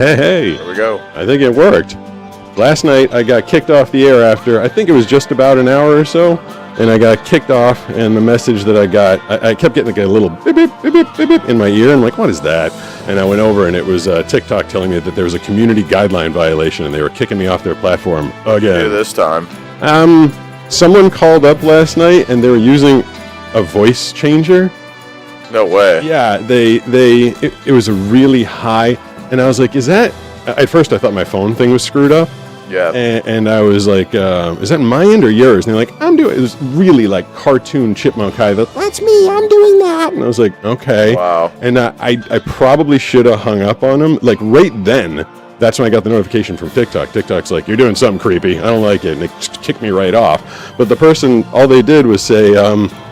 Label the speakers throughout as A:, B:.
A: Hey,
B: There we go.
A: I think it worked. Last night I got kicked off the air after, I think it was just about an hour or so, and I got kicked off, and the message that I got, I kept getting like a little beep, beep, beep, beep, beep, beep in my ear. I'm like, what is that? And I went over, and it was TikTok telling me that there was a community guideline violation, and they were kicking me off their platform again.
B: This time.
A: Someone called up last night, and they were using a voice changer.
B: No way.
A: Yeah, it was a really high, and I was like, is that, at first I thought my phone thing was screwed up.
B: Yeah.
A: And I was like, is that my end or yours? And they're like, it was really like cartoon chipmunk high. That's me, I'm doing that. And I was like, okay.
B: Wow.
A: And I probably should have hung up on them. Like right then, that's when I got the notification from TikTok. TikTok's like, you're doing something creepy. I don't like it. And they just kicked me right off. But the person, all they did was say,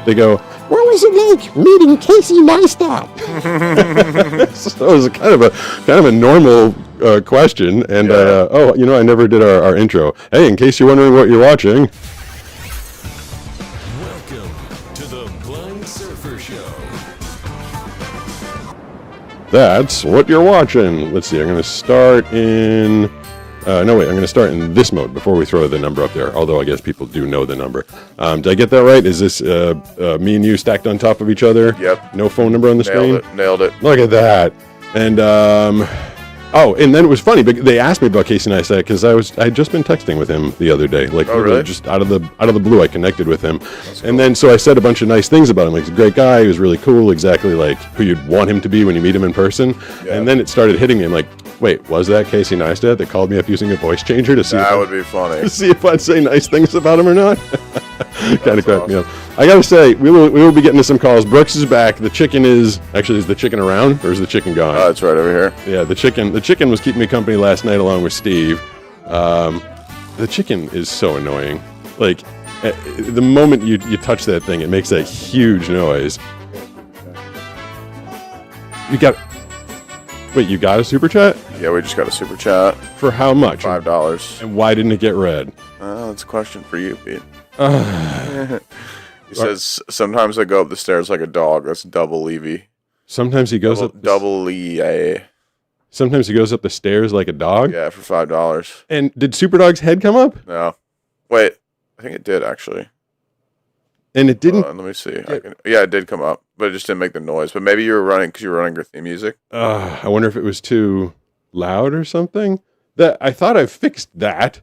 A: they go, what was it like meeting Casey Neistat? So it was kind of a normal question. And I never did our intro. Hey, in case you're wondering what you're watching.
C: Welcome to the Blind Surfer Show.
A: That's what you're watching. Let's see. I'm going to start in. I'm going to start in this mode before we throw the number up there. Although I guess people do know the number. Did I get that right? Is this me and you stacked on top of each other?
B: Yep.
A: No phone number on the screen?
B: Nailed it.
A: Look at that. And and then it was funny. They asked me about Casey Neistat because I had just been texting with him the other day. Like,
B: really?
A: Just out of the blue, I connected with him. And then so I said a bunch of nice things about him. Like, he's a great guy. He was really cool. Exactly like who you'd want him to be when you meet him in person. Yeah. And then it started hitting me. I'm like, wait, was that Casey Neistat that called me up using a voice changer to see?
B: That would be funny.
A: To see if I'd say nice things about him or not. Kind of cracked me up. I gotta say, we will be getting to some calls. Brooks is back. The chicken is the chicken around, or is the chicken gone?
B: Oh, it's right over here.
A: Yeah, the chicken was keeping me company last night along with Steve. The chicken is so annoying. Like, the moment you touch that thing, it makes that huge noise. You got a super chat?
B: Yeah, we just got a super chat.
A: For how much?
B: $5.
A: And why didn't it get read?
B: That's a question for you, Pete. He says, sometimes I go up the stairs like a dog. That's double Levy.
A: Sometimes he goes up...
B: Double E-A.
A: Sometimes he goes up the stairs like a dog?
B: Yeah, for $5.
A: And did Superdog's head come up?
B: No. Wait, I think it did, actually.
A: And it didn't...
B: Let me see. Yeah, it did come up, but it just didn't make the noise. But maybe you were running because you were running your theme music.
A: I wonder if it was too loud or something. I thought I fixed that.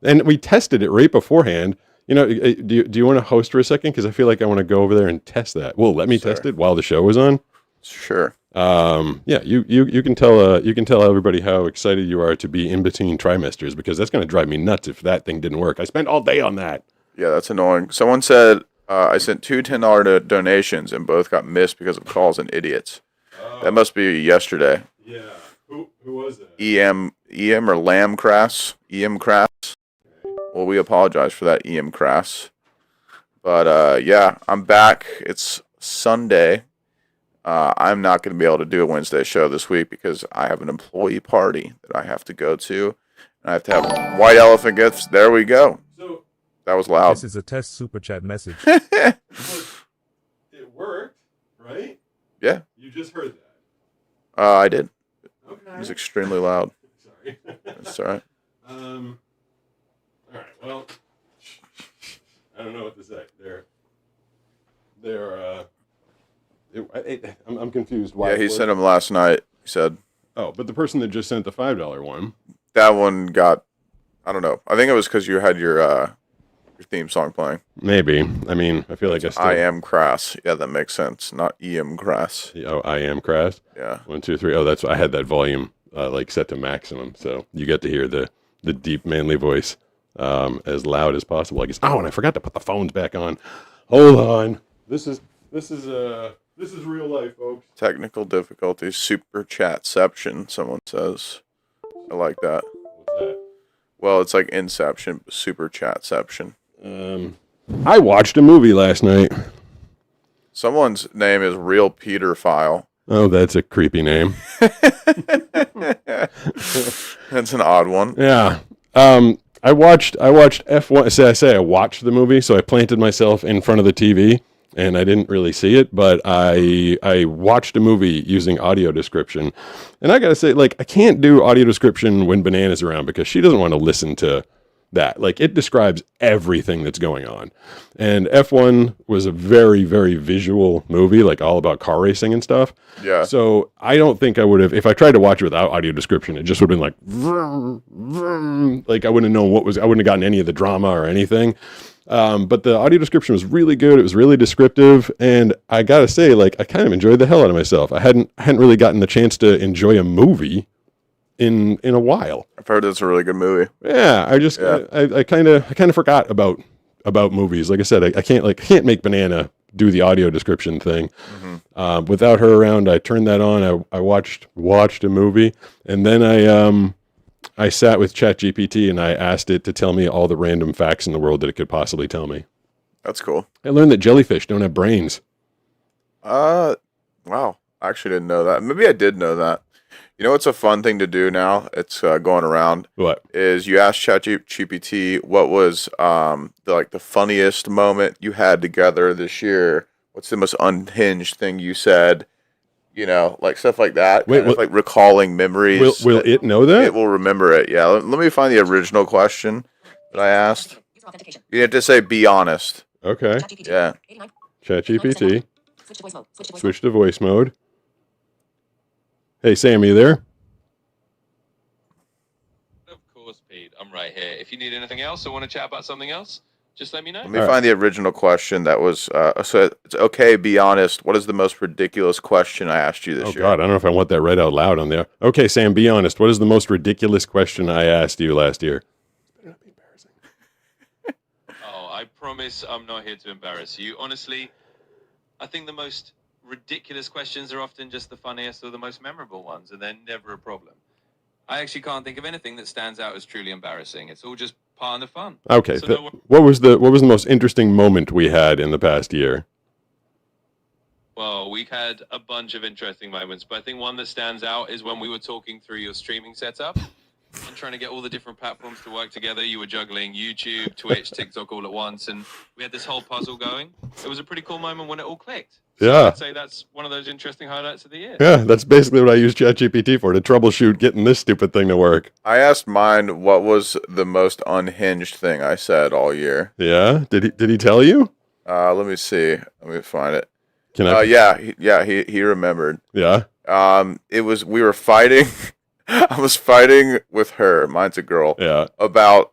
A: And we tested it right beforehand. You know, do you want to host for a second? Because I feel like I want to go over there and test that. Well, let me test it while the show was on.
B: Sure.
A: Yeah, you can tell everybody how excited you are to be in between trimesters, because that's going to drive me nuts if that thing didn't work. I spent all day on that.
B: Yeah, that's annoying. Someone said I sent two $10 donations and both got missed because of calls and idiots. That must be yesterday.
A: Yeah. Who was that?
B: EM or Lamb Crass. EM Crass. Well, we apologize for that, EM Crass. But yeah, I'm back. It's Sunday. I'm not going to be able to do a Wednesday show this week because I have an employee party that I have to go to. And I have to have white elephant gifts. There we go.
A: So
B: that was loud.
D: This is a test super chat message.
A: It worked, right?
B: Yeah.
A: You just heard that.
B: I did.
A: Okay.
B: It was extremely loud.
A: Sorry.
B: That's all right.
A: All right. Well, I don't know what to say. I'm confused. Why?
B: Yeah, he sent them last night. He said.
A: Oh, but the person that just sent the $5 one.
B: That one got. I don't know. I think it was because you had your theme song playing.
A: Maybe. I mean, I feel like
B: I am crass. Yeah, that makes sense. Not EM crass.
A: Oh, I am crass.
B: Yeah.
A: 1, 2, 3. Oh, that's I had that volume like set to maximum, so you get to hear the deep manly voice as loud as possible. I guess. Oh, and I forgot to put the phones back on. Hold on. This is real life, folks.
B: Technical difficulties. Super chatception. Someone says. I like that.
A: What's that?
B: Well, it's like Inception, but super chatception.
A: I watched a movie last night.
B: Someone's name is Real Peter File.
A: Oh, that's a creepy name.
B: That's an odd one.
A: Yeah. I watched F1. I say I watched the movie, so I planted myself in front of the TV, and I didn't really see it, but I watched a movie using audio description, and I gotta say, like, I can't do audio description when Banana's around because she doesn't want to listen to that. Like, it describes everything that's going on. And F1 was a very, very visual movie, like all about car racing and stuff.
B: Yeah.
A: So I don't think I would have, if I tried to watch it without audio description, it just would have been like, vroom, vroom. Like I wouldn't have known I wouldn't have gotten any of the drama or anything. But the audio description was really good. It was really descriptive. And I gotta say, like, I kind of enjoyed the hell out of myself. I hadn't really gotten the chance to enjoy a movie in a while.
B: I've heard it's a really good movie.
A: Yeah, I kind of forgot about movies. Like I said, I can't make Banana do the audio description thing. Without her around, I turned that on. I watched a movie, and then I sat with ChatGPT and I asked it to tell me all the random facts in the world that it could possibly tell me.
B: That's cool.
A: I learned that jellyfish don't have brains.
B: Wow. I actually didn't know that. Maybe I did know that. You know what's a fun thing to do now? It's going around.
A: What?
B: Is you ask ChatGPT what was the funniest moment you had together this year? What's the most unhinged thing you said? You know, like stuff like that.
A: Wait,
B: like recalling memories.
A: Will it know that?
B: It will remember it. Yeah. Let me find the original question that I asked. You have to say, "Be honest."
A: Okay.
B: Yeah.
A: ChatGPT. Switch to voice mode. Hey, Sam, you there?
D: Of course, Pete. I'm right here. If you need anything else or want to chat about something else, just let me know.
B: Let me find the original question that was, so it's okay, be honest. What is the most ridiculous question I asked you this year?
A: Oh, God, I don't know if I want that read out loud on there. Okay, Sam, be honest. What is the most ridiculous question I asked you last year? Better not be embarrassing.
D: Oh, I promise I'm not here to embarrass you. Honestly, I think the most ridiculous questions are often just the funniest or the most memorable ones, and they're never a problem. I actually can't think of anything that stands out as truly embarrassing. It's all just part of the fun.
A: Okay,
D: So
A: what was the most interesting moment we had in the past year?
D: Well, we've had a bunch of interesting moments, but I think one that stands out is when we were talking through your streaming setup and trying to get all the different platforms to work together. You were juggling YouTube, Twitch, TikTok all at once, and we had this whole puzzle going. It was a pretty cool moment when it all clicked. So
A: Yeah.
D: I'd say that's one of those interesting highlights of the year.
A: Yeah, that's basically what I use ChatGPT for, to troubleshoot getting this stupid thing to work.
B: I asked mine what was the most unhinged thing I said all year.
A: Yeah? Did he tell you?
B: Let me see. Let me find it.
A: Can I?
B: He remembered.
A: Yeah?
B: We were fighting. I was fighting with her. Mine's a girl.
A: Yeah.
B: About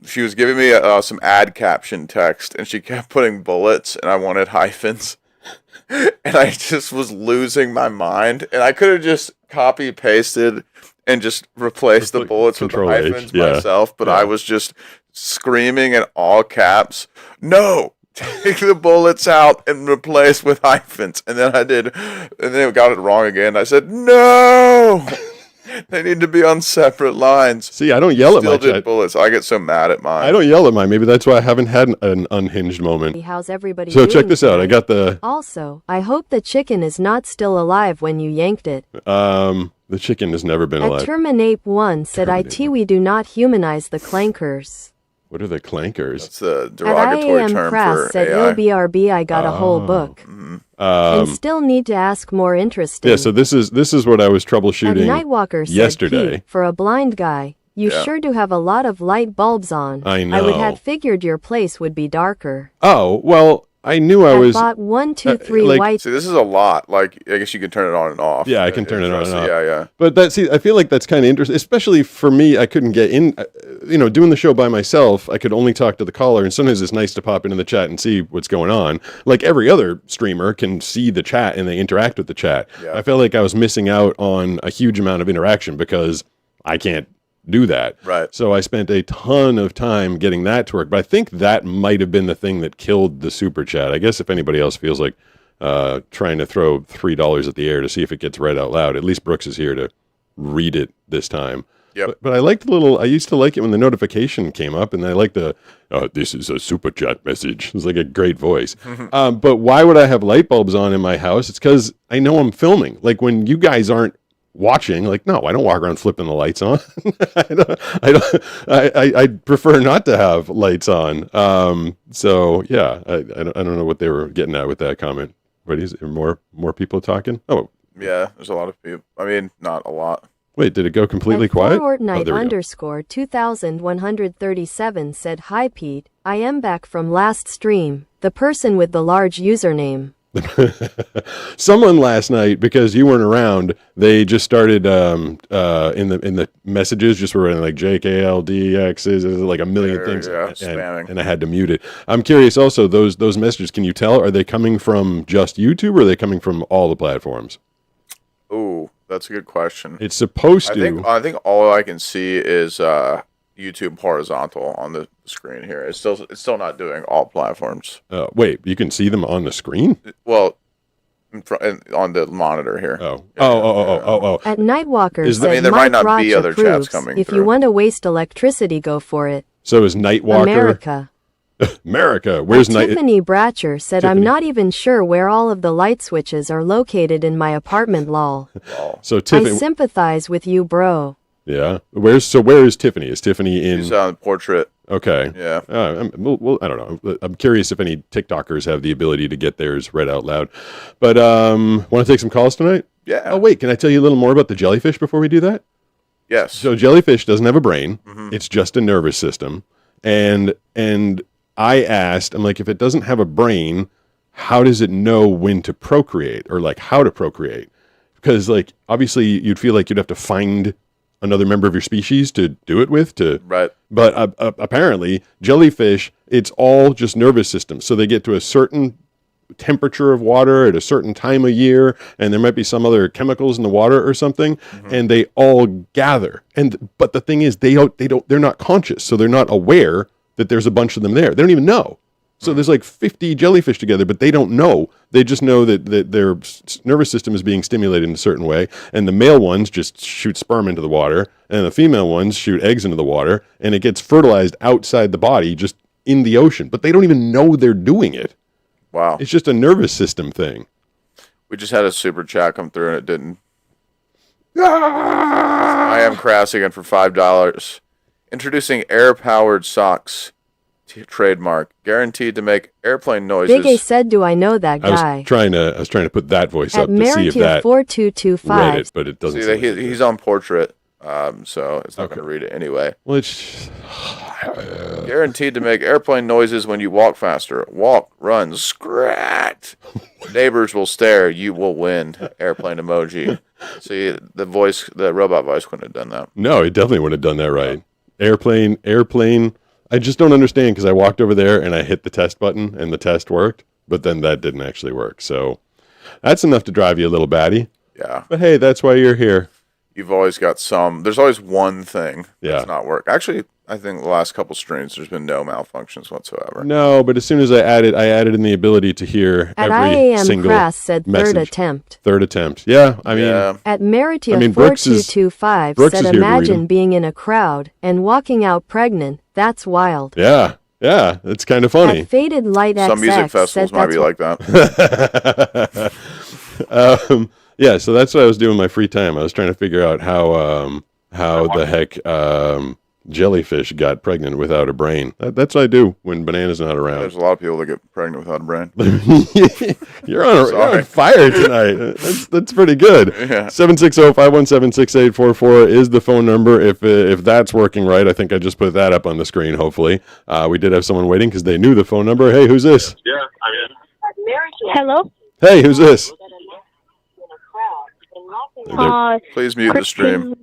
B: she was giving me some ad caption text, and she kept putting bullets, and I wanted hyphens, and I just was losing my mind, and I could have just copy pasted and just replaced the bullets with the
A: Control H,
B: hyphens
A: yeah.
B: myself, but
A: Yeah.
B: I was just screaming in all caps, "No! Take the bullets out and replace with hyphens." And then I did, and then it got it wrong again. I said, "No! They need to be on separate lines."
A: See, I don't yell at
B: Still
A: my
B: did
A: chat.
B: bullets. I get so mad at mine.
A: I don't yell at mine. Maybe that's why I haven't had an unhinged moment.
E: How's everybody
A: So
E: doing
A: check this out. I
E: today?
A: got the
E: Also, I hope the chicken is not still alive when you yanked it.
A: the chicken has never been
E: At
A: alive.
E: Terminape1 said IT we do not humanize the clankers.
A: What are the clankers?
B: That's the
E: At
B: derogatory
E: IAM
B: term
E: Crass
B: for
E: said
B: AI.
E: BRB I got a whole book. And still need to ask more interesting.
A: Yeah, so this is what I was
E: At
A: troubleshooting
E: Nightwalker said
A: yesterday.
E: Pete, for a blind guy, you
B: Yeah.
E: sure do have a lot of light bulbs on.
A: I
E: I would
A: know.
E: have figured your place would be darker.
A: Oh, well, I knew I
E: I
A: was.
E: bought 1, 2, 3
A: like-
E: white.
B: See, this is a lot. Like, I guess you can turn it on and off.
A: Yeah, I can turn it on and off.
B: Yeah.
A: But I feel like that's kind of interesting, especially for me. I couldn't get in, doing the show by myself. I could only talk to the caller, and sometimes it's nice to pop into the chat and see what's going on. Like every other streamer can see the chat and they interact with the chat.
B: Yeah.
A: I felt like I was missing out on a huge amount of interaction because I can't do that.
B: Right.
A: So I spent a ton of time getting that to work. But I think that might have been the thing that killed the super chat. I guess if anybody else feels like trying to throw $3 at the air to see if it gets read out loud, at least Brooks is here to read it this time.
B: Yep.
A: But I liked I used to like it when the notification came up, and I liked this is a super chat message. It was like a great voice. But why would I have light bulbs on in my house? It's because I know I'm filming. Like when you guys aren't watching. Like, no, I don't walk around flipping the lights on. I prefer not to have lights on. So yeah, I don't know what they were getting at with that comment. But is there more people talking? Oh,
B: Yeah, there's a lot of people. I mean, not a lot.
A: wait, did it go completely
E: At
A: quiet?
E: Fortnite
A: there we go.
E: _ 2137 said, "Hi Pete, I am back from last stream. The person with the large username."
A: Someone last night, because you weren't around, they just started in the messages, just were like JKLDX, like a million things,
B: spamming.
A: and I had to mute it. I'm curious also, those messages, can you tell, are they coming from just YouTube, or are they coming from all the platforms?
B: Ooh, that's a good question.
A: It's supposed to.
B: I think all I can see is YouTube horizontal on the screen here. It's still not doing all platforms.
A: Wait, you can see them on the screen?
B: Well, on the monitor here.
A: Oh.
E: At Nightwalker said,
B: I mean, there might
E: "Mike
B: not be
E: Roch
B: other chats
E: approves.
B: coming
E: If
B: through.
E: you want to waste electricity, go for it."
A: So is Nightwalker...
E: America.
A: Where's Night...
E: Tiffany Bratcher said,
A: Tiffany.
E: "I'm not even sure where all of the light switches are located in my apartment, lol."
A: So
E: I
A: Tiffany...
E: sympathize with you, bro.
A: Yeah. Where is Tiffany? Is Tiffany in...
B: She's on portrait.
A: Okay.
B: Yeah.
A: Well, I don't know. I'm curious if any TikTokers have the ability to get theirs read out loud. But want to take some calls tonight?
B: Yeah.
A: Oh, wait. Can I tell you a little more about the jellyfish before we do that?
B: Yes.
A: So jellyfish doesn't have a brain.
B: Mm-hmm.
A: It's just a nervous system. And I asked, I'm like, if it doesn't have a brain, how does it know when to procreate, or like how to procreate? Because like obviously you'd feel like you'd have to find another member of your species to do it with,
B: Right.
A: But apparently jellyfish, it's all just nervous systems. So they get to a certain temperature of water at a certain time of year, and there might be some other chemicals in the water or something, and they all gather. But the thing is, they're not conscious, so they're not aware that there's a bunch of them there. They don't even know. So there's like 50 jellyfish together, but they don't know. They just know that their nervous system is being stimulated in a certain way, and the male ones just shoot sperm into the water, and the female ones shoot eggs into the water, and it gets fertilized outside the body, just in the ocean. But they don't even know they're doing it.
B: Wow.
A: It's just a nervous system thing.
B: We just had a super chat come through and it didn't. I am crass again for $5. Introducing air-powered socks. Trademark. Guaranteed to make airplane noises.
E: Big A said, "Do I know that guy?"
A: I was trying to put that voice
E: At
A: up to see if that
E: 4225
A: read it, but it doesn't.
B: See,
A: sound like
B: he's on portrait, so it's not
A: Okay.
B: going to read it anyway.
A: Well, it's
B: Guaranteed to make airplane noises when you walk faster. Walk, run, scrat. Neighbors will stare. You will win. Airplane emoji. See, the robot voice couldn't have done that.
A: no, it definitely would have done that right. Airplane. I just don't understand, because I walked over there and I hit the test button and the test worked, but then that didn't actually work. So that's enough to drive you a little batty.
B: Yeah.
A: But hey, that's why you're here.
B: You've always got there's always one thing that's
A: Yeah.
B: not work. Actually, I think the last couple streams, there's been no malfunctions whatsoever.
A: No, but as soon as I added in the ability to hear
E: At
A: every
E: IAM
A: single
E: Crass said,
A: message.
E: third attempt.
A: Yeah, I mean,
B: Yeah.
E: At Meritia
A: Brooks is
E: 4225
A: here
E: said,
A: to read
E: "Imagine
A: them."
E: being in a crowd and walking out pregnant. That's wild."
A: yeah, it's kind of funny.
E: At Faded Light
B: Some music
E: XX said,
B: festivals might
E: "That's
B: be like that.
A: Yeah, so that's what I was doing in my free time. I was trying to figure out how the heck jellyfish got pregnant without a brain. That's what I do when Banana's not around.
B: There's a lot of people that get pregnant without a brain.
A: You're on fire tonight. That's pretty good.
B: Yeah.
A: 760-517-6844 is the phone number. If that's working right, I think I just put that up on the screen, hopefully. We did have someone waiting because they knew the phone number. Hey, who's this?
F: Hello?
A: Hey, who's this?
B: Please mute the stream.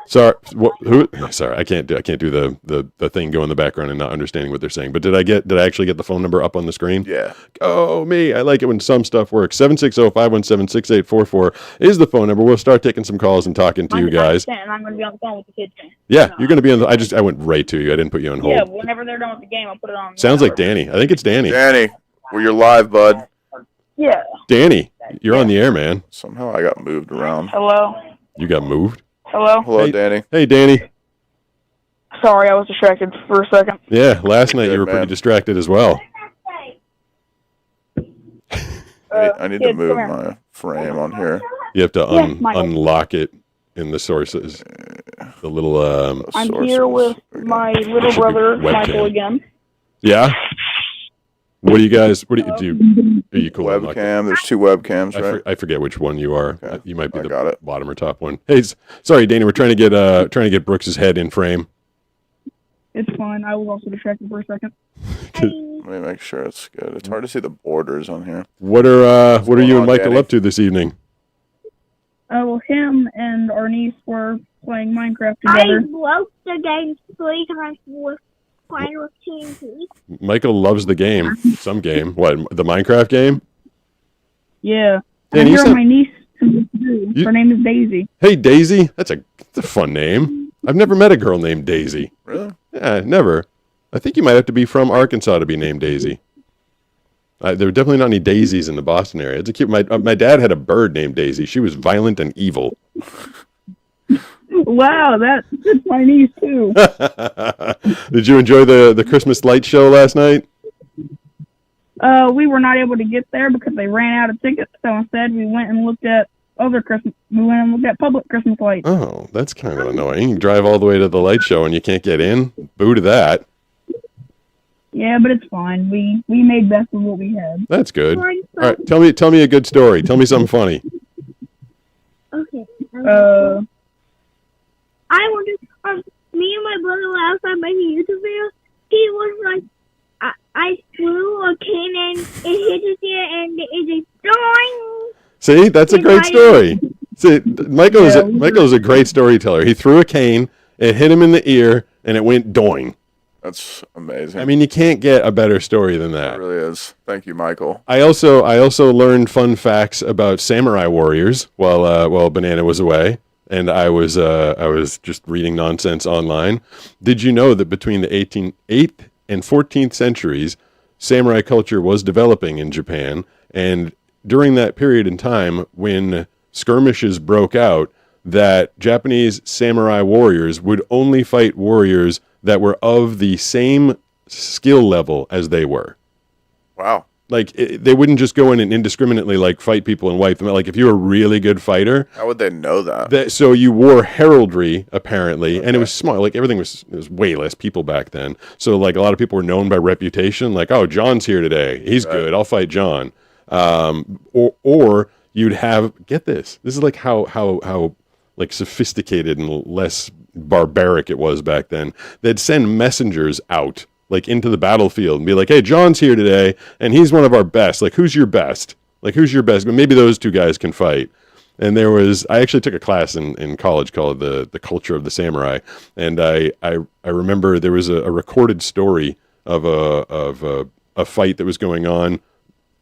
A: Sorry, who? Sorry, I can't do the thing going in the background and not understanding what they're saying. But did I actually get the phone number up on the screen?
B: Yeah.
A: Oh, me. I like it when some stuff works. 760-517-6844 is the phone number. We'll start taking some calls and talking to you guys.
F: And I'm going to be on the phone with the kids.
A: Yeah, you're going to be on the... I went right to you. I didn't put you on hold.
F: Yeah, whenever they're done with the game, I'll put it on.
A: Sounds like Danny. I think it's Danny.
B: Danny, you're live, bud.
F: Yeah.
A: Danny, you're on the air, man.
B: Somehow I got moved around.
F: Hello?
A: You got moved?
F: Hello?
B: Hello,
A: Hey.
B: Danny.
A: Hey, Danny.
F: Sorry, I was distracted for a second.
A: Yeah, last night
B: Good,
A: you were pretty
B: man.
A: distracted as well.
B: I need to
F: kids,
B: move
F: come here.
B: my frame on here.
A: You have to
F: Yes, Michael.
A: unlock it in the sources. The little
F: I'm
B: Sources.
F: here with
B: There we go.
F: my little
A: Should be
F: brother,
A: webcam.
F: Michael, again.
A: yeah. What do you guys? What do you do? Are you cool?
B: Webcam. There's 2 webcams, right?
A: I forget which one you are.
B: Okay.
A: You might be
B: I
A: the
B: got it.
A: bottom or top one. Hey, sorry, Danny. We're trying to get Brooks's head in frame.
F: It's fine. I was also distracted for a second.
B: Let me make sure it's good. It's hard to see the borders on here.
A: What are
B: going
A: you and
B: on,
A: Michael
B: Danny?
A: up to this evening?
F: Well, him and our niece were playing Minecraft
G: I
F: together.
G: broke the game 3 times with playing with TNT.
A: Michael loves the game. Some game. What? The Minecraft game?
F: Yeah.
A: Dan,
F: And
A: you
F: here
A: said-
F: my niece. Her name is Daisy.
A: Hey, Daisy. That's a fun name. I've never met a girl named Daisy.
B: Really?
A: Yeah, never. I think you might have to be from Arkansas to be named Daisy. There were definitely not any daisies in the Boston area. It's a cute. My dad had a bird named Daisy. She was violent and evil.
F: Wow, that's my niece too.
A: Did you enjoy the Christmas light show last night?
F: We were not able to get there because they ran out of tickets. So instead, we went and looked at public Christmas lights.
A: Oh, that's kind of annoying. You drive all the way to the light show and you can't get in. Boo to that.
F: Yeah, but it's fine. We made best of what we had.
A: That's good. All right, tell me a good story. Tell me something funny.
G: Okay.
F: Uh,
G: I wanted, me and my brother were outside making YouTube videos. He was like, I threw a cane and it hit his ear and it is doing.
A: See, that's a great story. See, Michael is a great storyteller. He threw a cane, it hit him in the ear, and it went doing.
B: That's amazing.
A: I mean, you can't get a better story than
B: it
A: that.
B: really is. Thank you, Michael.
A: I also learned fun facts about samurai warriors while Banana was away, and I was just reading nonsense online. Did you know that between the 8th and 14th centuries, samurai culture was developing in Japan, and during that period in time when skirmishes broke out, that Japanese samurai warriors would only fight warriors that were of the same skill level as they were.
B: Wow.
A: Like, they wouldn't just go in and indiscriminately, like, fight people and wipe them out. Like, if you were a really good fighter...
B: How would they know that?
A: So you wore heraldry, apparently, and it was small. Like, everything was way less people back then. So, like, a lot of people were known by reputation. Like, oh, John's here today. He's good. I'll fight John. Or you'd have... Get this. This is, like, how like, sophisticated and less barbaric it was back then. They'd send messengers out, like, into the battlefield and be like, hey, John's here today, and he's one of our best. Like, who's your best? Like, who's your best? Maybe those two guys can fight. And I actually took a class in college called the Culture of the Samurai, and I remember there was a recorded story of a fight that was going on.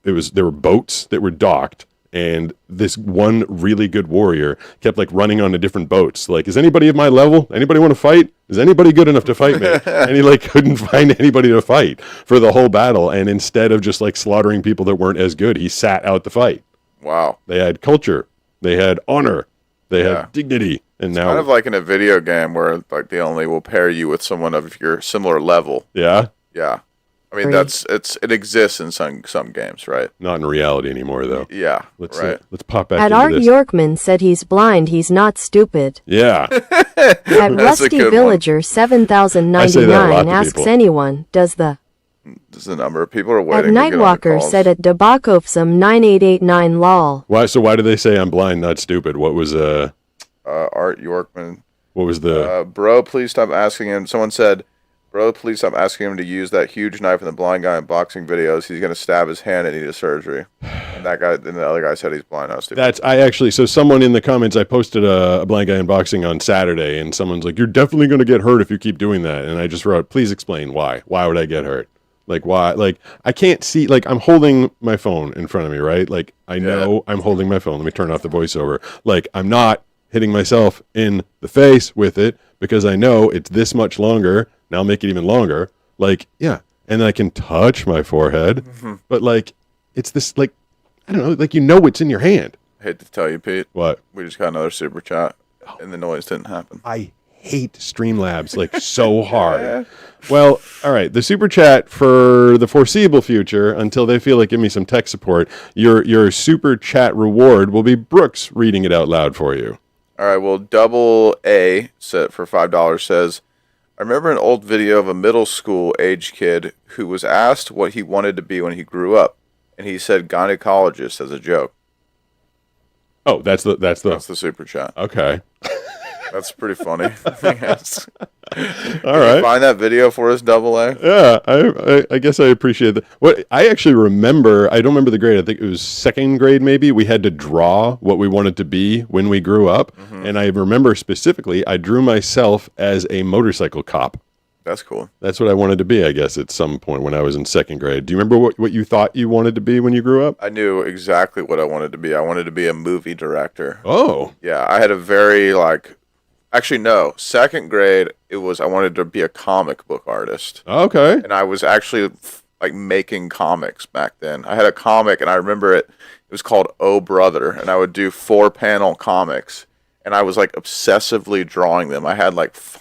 A: There were boats that were docked, and this one really good warrior kept, like, running onto different boats. Like, is anybody of my level? Anybody want to fight? Is anybody good enough to fight me? And he, like, couldn't find anybody to fight for the whole battle. And instead of just, like, slaughtering people that weren't as good, he sat out the fight.
B: Wow.
A: They had culture. They had honor. They had dignity. And now,
B: Kind of like in a video game where, like, they only will pair you with someone of your similar level.
A: yeah,
B: Yeah. I mean, it exists in some games, right?
A: not in reality anymore, though.
B: Yeah.
A: Let's
B: right.
A: let's pop back
E: At
A: into
E: Art
A: this.
E: Yorkman said he's blind, he's not stupid.
A: Yeah.
E: At
B: That's a
E: Rusty
B: good one.
E: Villager
A: I say that a lot
E: 7099
A: to
E: asks
A: people.
E: anyone, does the...
B: There's a number of people are
E: At
B: waiting. to get on the
E: Nightwalker
B: calls.
E: said at Debakofsum 9889 lol.
A: Why do they say I'm blind, not stupid? What was
B: Art Yorkman.
A: the
B: Bro, please stop asking him. Someone said, bro, please stop asking him to use that huge knife in the blind guy in boxing videos. He's going to stab his hand and need a surgery. And the other guy said he's blind, not stupid.
A: so someone in the comments, I posted a blind guy unboxing on Saturday, and someone's like, you're definitely going to get hurt if you keep doing that. And I just wrote, please explain why. Why would I get hurt? Like, why? Like, I can't see, like, I'm holding my phone in front of me, right? Like, I know I'm holding my phone. Let me turn off the voiceover. Like, I'm not hitting myself in the face with it because I know it's this much longer. Now I'll make it even longer. Like, yeah. And then I can touch my forehead. But, like, it's this, like, I don't know, like, it's in your hand.
B: I hate to tell you, Pete.
A: What?
B: We just got another super chat, and the noise didn't happen.
A: I hate Streamlabs like so hard. Well, all right. The super chat for the foreseeable future, until they feel like give me some tech support, your super chat reward will be Brooks reading it out loud for you.
B: All right. Well, Double A set for $5 says, I remember an old video of a middle school age kid who was asked what he wanted to be when he grew up, and he said gynecologist as a joke.
A: Oh, that's the
B: super chat.
A: Okay.
B: That's pretty funny. Yes.
A: All right.
B: Find that video for us, Double A.
A: Yeah, I guess I appreciate that. What I actually remember, I don't remember the grade. I think it was second grade. Maybe we had to draw what we wanted to be when we grew up, and I remember specifically, I drew myself as a motorcycle cop.
B: That's cool.
A: That's what I wanted to be, I guess, at some point when I was in second grade. Do you remember what you thought you wanted to be when you grew up?
B: I knew exactly what I wanted to be. I wanted to be a movie director.
A: Oh.
B: Yeah, I had a very, actually, no. Second grade, I wanted to be a comic book artist.
A: Okay.
B: And I was actually, making comics back then. I had a comic, and I remember it was called Oh Brother, and I would do 4-panel comics, and I was, obsessively drawing them. I had,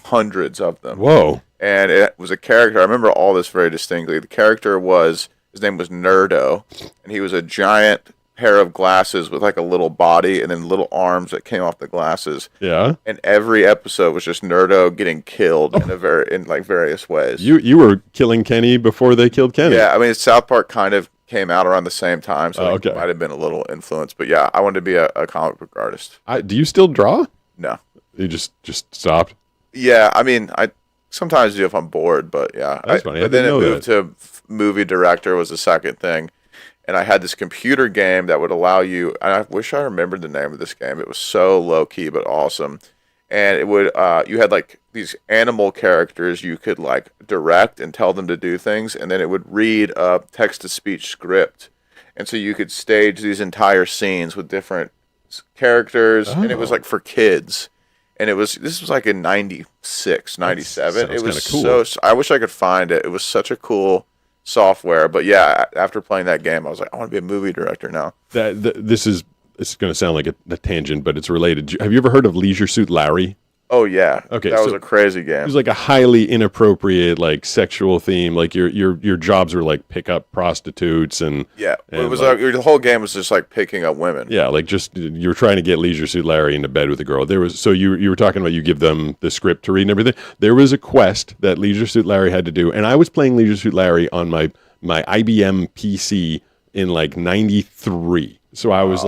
B: hundreds of them.
A: Whoa.
B: And it was a character. I remember all this very distinctly. The character his name was Nerdo, and he was a giant pair of glasses with a little body and then little arms that came off the glasses.
A: Yeah.
B: And every episode was just Nerdo getting killed in various ways.
A: You were killing Kenny before they killed Kenny.
B: Yeah, I mean South Park kind of came out around the same time, so
A: okay.
B: it might have been a little influence. But yeah, I wanted to be a comic book artist.
A: Do you still draw?
B: No.
A: You just stopped?
B: Yeah, I mean I sometimes do if I'm bored, but yeah.
A: That's funny.
B: But then it moved to movie director was the second thing. And I had this computer game that would allow you, and I wish I remembered the name of this game. It was so low key but awesome. And it would you had these animal characters you could direct and tell them to do things, and then it would read a text to speech script. And so you could stage these entire scenes with different characters, and it was for kids. And this was in 96, 97. It was
A: cool.
B: I wish I could find it. It was such a cool software. But yeah, after playing that game, I was like, I want to be a movie director now.
A: It's going to sound like a tangent, but it's related. Have you ever heard of Leisure Suit Larry?
B: Oh yeah.
A: Okay.
B: That was a crazy game.
A: It was a highly inappropriate sexual theme. Your jobs were pickup prostitutes and
B: it was the whole game was just picking up women.
A: Yeah, you were trying to get Leisure Suit Larry into bed with a girl. You were talking about you give them the script to read and everything. There was a quest that Leisure Suit Larry had to do, and I was playing Leisure Suit Larry on my IBM PC in 93. So I was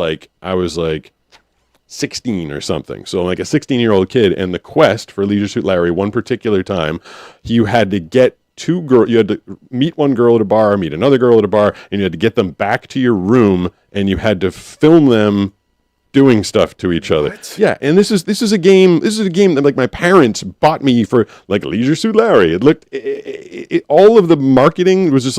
A: 16 or something. So a 16-year-old kid, and the quest for Leisure Suit Larry one particular time, you had to get two girls, you had to meet one girl at a bar, meet another girl at a bar, and you had to get them back to your room, and you had to film them doing stuff to each other.
B: What?
A: Yeah, and this is a game that my parents bought me for Leisure Suit Larry. It looked all of the marketing was just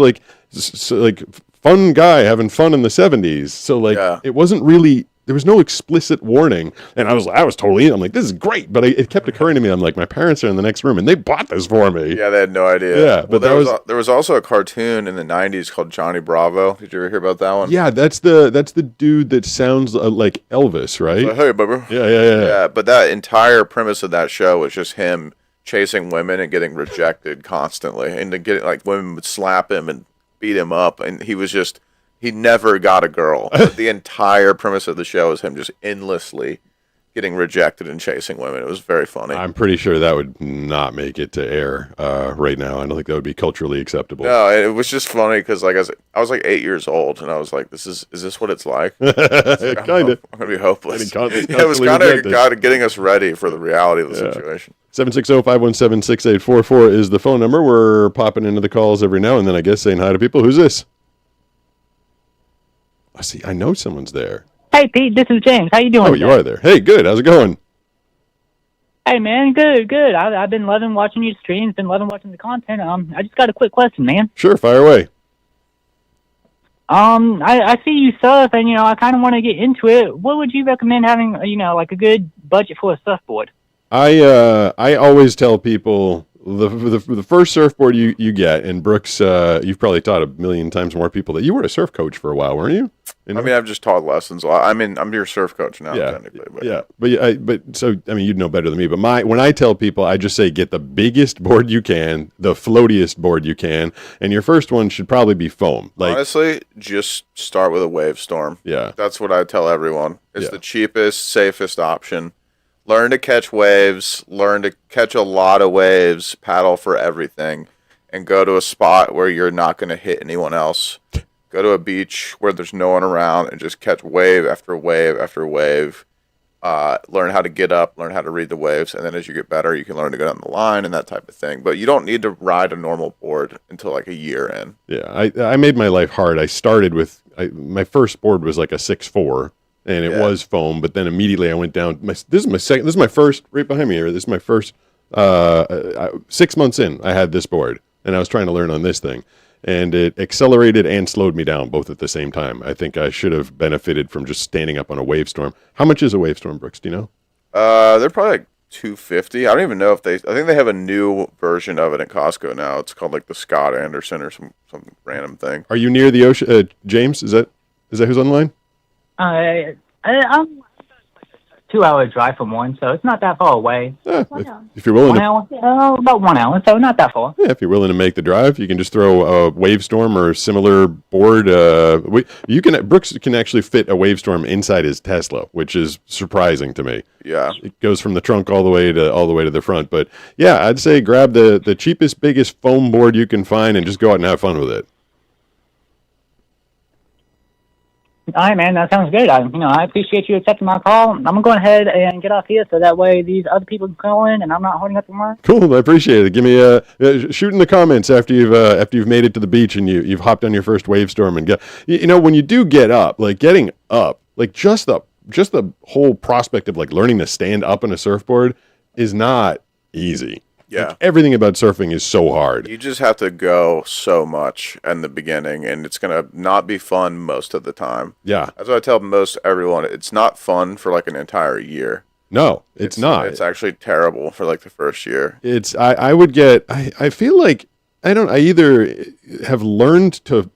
A: fun guy having fun in the 70s. So it wasn't really, there was no explicit warning, and I was totally in. I'm like, this is great, but it kept occurring to me. I'm like, my parents are in the next room, and they bought this for me.
B: Yeah, they had no idea.
A: Yeah, but
B: there was also a cartoon in the '90s called Johnny Bravo. Did you ever hear about that one?
A: Yeah, that's the dude that sounds like Elvis, right?
B: Hey, baby.
A: Yeah.
B: But that entire premise of that show was just him chasing women and getting rejected constantly, and to get women would slap him and beat him up, and he never got a girl. The entire premise of the show is him just endlessly getting rejected and chasing women. It was very funny.
A: I'm pretty sure that would not make it to air right now. I don't think that would be culturally acceptable.
B: No, it was just funny because I was 8 years old, and I was like, is this what it's like?
A: Kind of.
B: I'm going to be hopeless.
A: It
B: was kind of getting us ready for the reality of the situation.
A: 760-517-6844 is the phone number. We're popping into the calls every now and then, I guess, saying hi to people. Who's this? I know someone's there.
H: Hey, Pete, this is James. How you doing?
A: Oh, you are there. Hey, good. How's it going?
H: Hey, man, good. I've been loving watching your streams, been loving watching the content. I just got a quick question, man.
A: Sure, fire away.
H: I see you surf, and, I kind of want to get into it. What would you recommend having, a good budget for a surfboard?
A: I always tell people, the first surfboard you get, and Brooks, you've probably taught a million times more people that you were a surf coach for a while, weren't you?
B: I mean, I've just taught lessons. I mean, I'm your surf coach now,
A: Yeah,
B: technically. But
A: yeah, I mean, you'd know better than me. But when I tell people, I just say get the biggest board you can, the floatiest board you can, and your first one should probably be foam. Like,
B: honestly, just start with a wave storm.
A: Yeah.
B: That's what I tell everyone. It's
A: Yeah.
B: the cheapest, safest option. Learn to catch waves, learn to catch a lot of waves, paddle for everything, and go to a spot where you're not going to hit anyone else. Go to a beach where there's no one around and just catch wave after wave after wave. Learn how to get up, learn how to read the waves, and then as you get better, you can learn to go down the line and that type of thing. But you don't need to ride a normal board until like a year in.
A: Yeah, I made my life hard. I started with my first board was like a 6'4", and it was foam. But then immediately I went down. This is my second. This is my first. Right behind me here. This is my first. 6 months in, I had this board, and I was trying to learn on this thing, and it accelerated and slowed me down both at the same time. I think I should have benefited from just standing up on a wave storm. How much is a wave storm, Brooks? Do you know?
B: They're probably like $250. I don't even know if I think they have a new version of it at Costco now. It's called like the Scott Anderson or some random thing.
A: Are you near the ocean, James? Is that who's on the line?
H: I'm 2-hour drive from one, so it's not that far away.
A: Yeah, if you're willing
H: 1
A: to,
H: hour? About 1 hour, so not that far.
A: yeah, if you're willing to make the drive, you can just throw a wave storm or similar board. Brooks can actually fit a wave storm inside his Tesla, which is surprising to me.
B: Yeah.
A: It goes from the trunk all the way to the front. But yeah, I'd say grab the cheapest, biggest foam board you can find and just go out and have fun with it.
H: All right, man, that sounds good. I appreciate you accepting my call. I'm gonna go ahead and get off here, so that way these other people can call in, and I'm not holding up the line.
A: Cool, I appreciate it. Give me shoot in the comments after you've made it to the beach and you've hopped on your first wave storm and get. When you do get up, like getting up, like just the whole prospect of like learning to stand up on a surfboard is not easy.
B: Yeah.
A: Like, everything about surfing is so hard.
B: You just have to go so much in the beginning, and it's going to not be fun most of the time.
A: Yeah.
B: That's what I tell most everyone. It's not fun for like an entire year.
A: No, it's not.
B: It's actually terrible for like the first year.
A: I feel like I either have learned to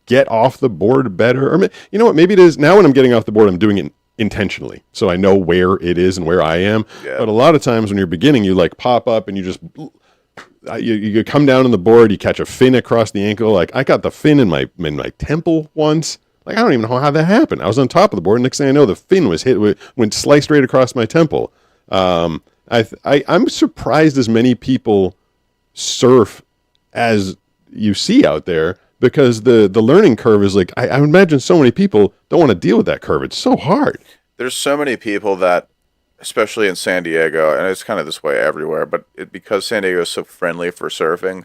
A: get off the board better, or you know what, maybe it is now when I'm getting off the board, I'm doing it intentionally, so I know where it is and where I am.
B: Yeah.
A: But a lot of times when you're beginning, you like pop up and you just you come down on the board, you catch a fin across the ankle. Like I got the fin in my temple once. Like I don't even know how that happened. I was on top of the board, and next thing I know, the fin was went sliced right across my temple. I'm surprised as many people surf as you see out there, because the learning curve is like, I imagine so many people don't want to deal with that curve. It's so hard.
B: There's so many people that, especially in San Diego, and it's kind of this way everywhere, but because San Diego is so friendly for surfing,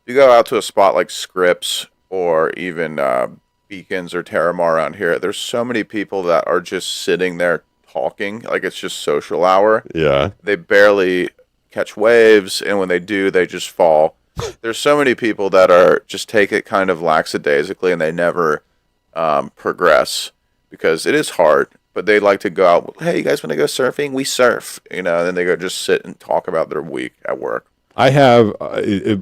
B: you go out to a spot like Scripps or even Beacons or Terramar around here, there's so many people that are just sitting there talking, like it's just social hour.
A: Yeah.
B: They barely catch waves, and when they do, they just fall. There's so many people that are just take it kind of lackadaisically, and they never progress because it is hard. But they like to go out. Hey, you guys want to go surfing? We surf, and then they go just sit and talk about their week at work.
A: I have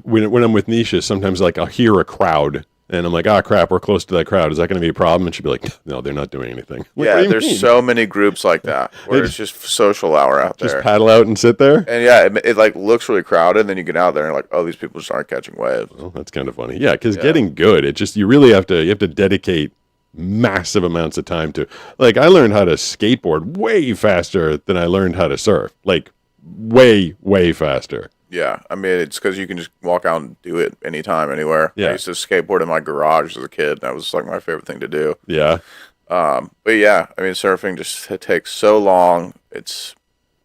A: when I'm with Nisha, sometimes like I'll hear a crowd, and I'm like, crap, we're close to that crowd. Is that going to be a problem? And she'll be like, no, they're not doing anything. Like,
B: yeah, there's so many groups like that where it's just social hour out there.
A: Just paddle out and sit there.
B: And yeah, it like looks really crowded. And then you get out there and like, oh, these people just aren't catching waves.
A: Well, that's kind of funny. Yeah, because getting good, it just you really have to dedicate massive amounts of time to. Like I learned how to skateboard way faster than I learned how to surf. Like way faster.
B: Yeah, I mean, it's because you can just walk out and do it anytime, anywhere.
A: Yeah.
B: I used to skateboard in my garage as a kid. That was like my favorite thing to do.
A: Yeah.
B: But yeah, I mean, surfing just it takes so long. It's,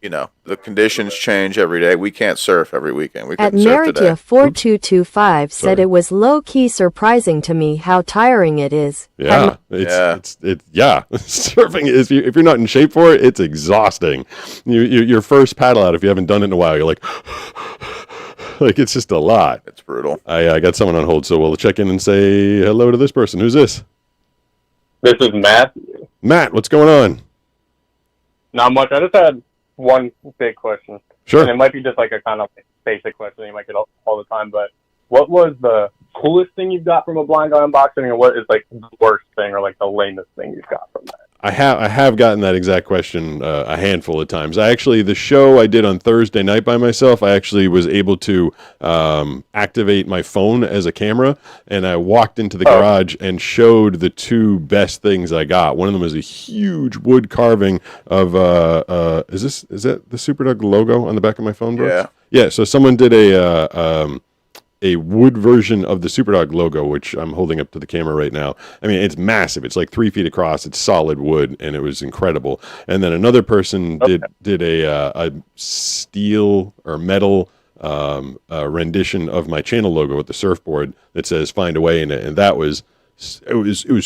B: the conditions change every day. We can't surf every weekend. We
E: At
B: couldn't surf today.
E: Meritia4225 said
A: Sorry.
E: it was low-key surprising to me how tiring it is.
A: Yeah, it's surfing is if you're not in shape for it, it's exhausting. Your first paddle out, if you haven't done it in a while, you're like, like it's just a lot.
B: It's brutal.
A: I got someone on hold, so we'll check in and say hello to this person. Who's this?
I: This is Matt.
A: Matt, what's going on?
I: Not much. I just had one big question.
A: Sure.
I: And it might be just like a kind of basic question you might get all the time, but what was the coolest thing you've got from a blind guy unboxing, and what is like the worst thing or like the lamest thing you've got from that?
A: I have gotten that exact question a handful of times. The show I did on Thursday night by myself, I actually was able to activate my phone as a camera, and I walked into the garage and showed the two best things I got. One of them was a huge wood carving of is that the Superdog logo on the back of my phone, Brooks?
B: Yeah.
A: Yeah. So someone did a wood version of the Superdog logo, which I'm holding up to the camera right now. I mean, it's massive. It's like 3 feet across. It's solid wood, and it was incredible. And then another person did a steel or metal rendition of my channel logo with the surfboard that says "Find a Way" in it, and it was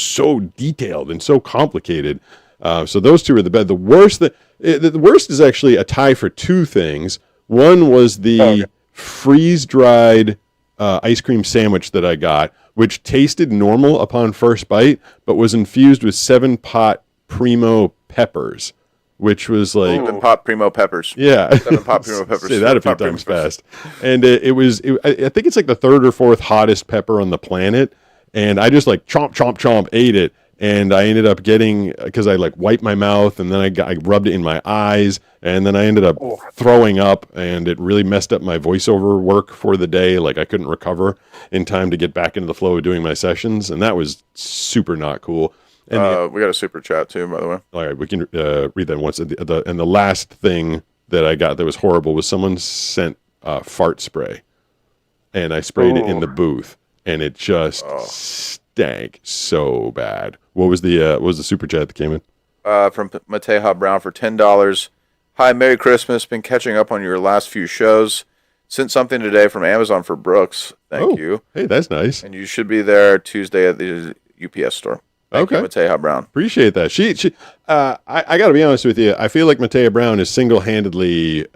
A: so detailed and so complicated. So those two are the best. The worst is actually a tie for two things. One was the freeze-dried ice cream sandwich that I got, which tasted normal upon first bite, but was infused with 7-pot Primo peppers, which was like
B: 7-pot Primo peppers.
A: Yeah,
B: 7-pot Primo peppers.
A: Say that a few times fast. And I think it's like the third or fourth hottest pepper on the planet, and I just like chomp, chomp, chomp, ate it. And I ended up because I like wiped my mouth, and then I rubbed it in my eyes, and then I ended up throwing up, and it really messed up my voiceover work for the day. Like I couldn't recover in time to get back into the flow of doing my sessions, and that was super not cool. And
B: we got a super chat too, by the way.
A: All right, we can read that once. And the last thing that I got that was horrible was someone sent fart spray, and I sprayed it in the booth, and it just stank so bad. What was the super chat that came in?
B: From Mateja Brown for $10. Hi, Merry Christmas. Been catching up on your last few shows. Sent something today from Amazon for Brooks. Thank you.
A: Hey, that's nice.
B: And you should be there Tuesday at the UPS store. Thank you, Mateja Brown.
A: Appreciate that. I got to be honest with you. I feel like Mateja Brown is single-handedly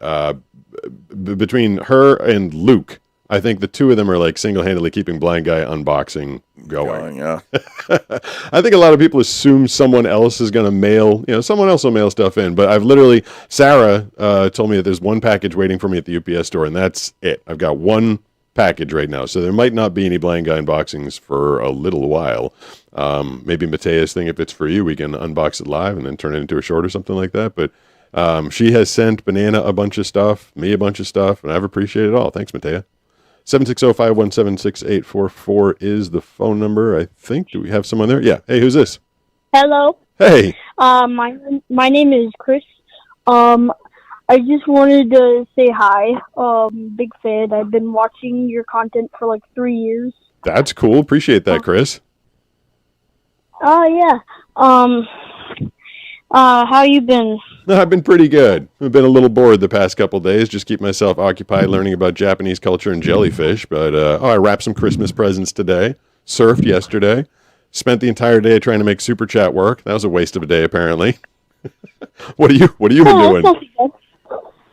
A: between her and Luke. I think the two of them are like single-handedly keeping Blind Guy Unboxing going.
B: Yeah.
A: I think a lot of people assume someone else is going to mail, someone else will mail stuff in. But Sarah told me that there's one package waiting for me at the UPS store, and that's it. I've got one package right now. So there might not be any Blind Guy Unboxings for a little while. Maybe Matea's thing, if it's for you, we can unbox it live and then turn it into a short or something like that. But she has sent Banana a bunch of stuff, me a bunch of stuff, and I've appreciated it all. Thanks, Matea. 760-517-6844 is the phone number, I think. Do we have someone there? Yeah. Hey, who's this?
G: Hello.
A: Hey.
G: My name is Chris. I just wanted to say hi. Big fan. I've been watching your content for like 3 years.
A: That's cool. Appreciate that, Chris.
G: Yeah. How you been?
A: I've been pretty good. I've been a little bored the past couple days. Just keep myself occupied learning about Japanese culture and jellyfish. But I wrapped some Christmas presents today. Surfed yesterday. Spent the entire day trying to make Super Chat work. That was a waste of a day, apparently. What have you been doing?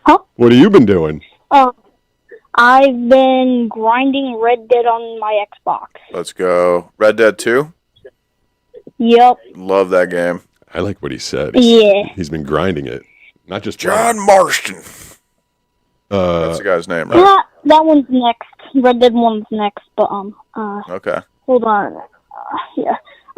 G: Huh?
A: What have you been doing?
G: I've been grinding Red Dead on my Xbox.
B: Let's go. Red Dead 2?
G: Yep.
B: Love that game.
A: I like what he said. He's been grinding it. Not just
B: John Marston. That's the guy's name, right?
G: Yeah, that one's next. Red Dead 1's next, but
B: okay.
G: Hold on. Yeah.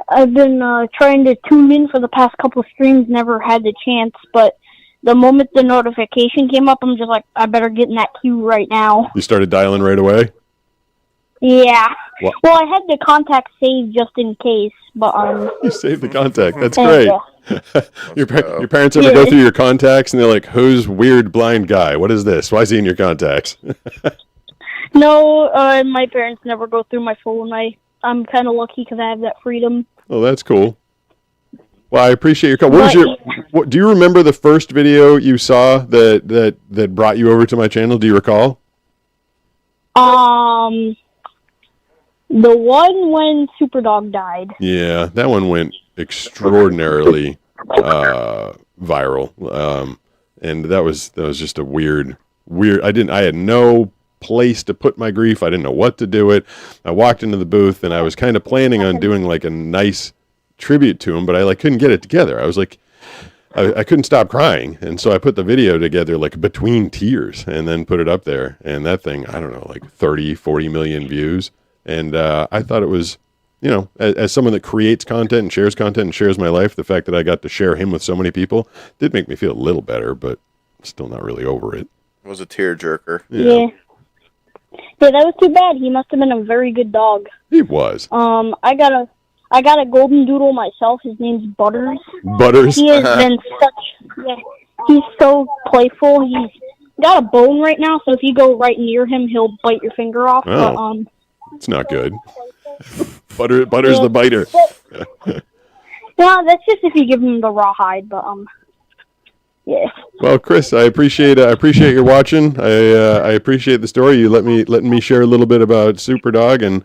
G: I've been trying to tune in for the past couple of streams, never had the chance, but the moment the notification came up, I'm just like, I better get in that queue right now.
A: You started dialing right away?
G: Yeah. Well, I had the contact saved just in case, but
A: You saved the contact. That's great. Your parents ever
G: Yeah.
A: go through your contacts and they're like, who's weird blind guy? What is this? Why is he in your contacts?
G: No, my parents never go through my phone. I'm kind of lucky because I have that freedom.
A: Oh, that's cool. Well, I appreciate your call. Do you remember the first video you saw that brought you over to my channel? Do you recall?
G: The one when Superdog died.
A: Yeah, that one went extraordinarily viral, and that was just a weird. I had no place to put my grief. I didn't know what to do it. I walked into the booth, and I was kind of planning on doing like a nice tribute to him, but I couldn't get it together. I was like, I couldn't stop crying, and so I put the video together like between tears, and then put it up there. And that thing, I don't know, like 30, 40 million views. And I thought it was, you know, as someone that creates content and shares my life, the fact that I got to share him with so many people did make me feel a little better, but still not really over it.
B: It was a tearjerker.
G: Yeah. Yeah, that was too bad. He must have been a very good dog.
A: He was.
G: I got a golden doodle myself. His name's Butters.
A: Butters?
G: He has been he's so playful. He's got a bone right now, so if you go right near him, he'll bite your finger off.
A: Oh. It's not good. Butters the biter.
G: Well, that's just if you give him the raw hide, but yeah.
A: Well, Chris, I appreciate your watching. I appreciate the story. You letting me share a little bit about Super Dog, and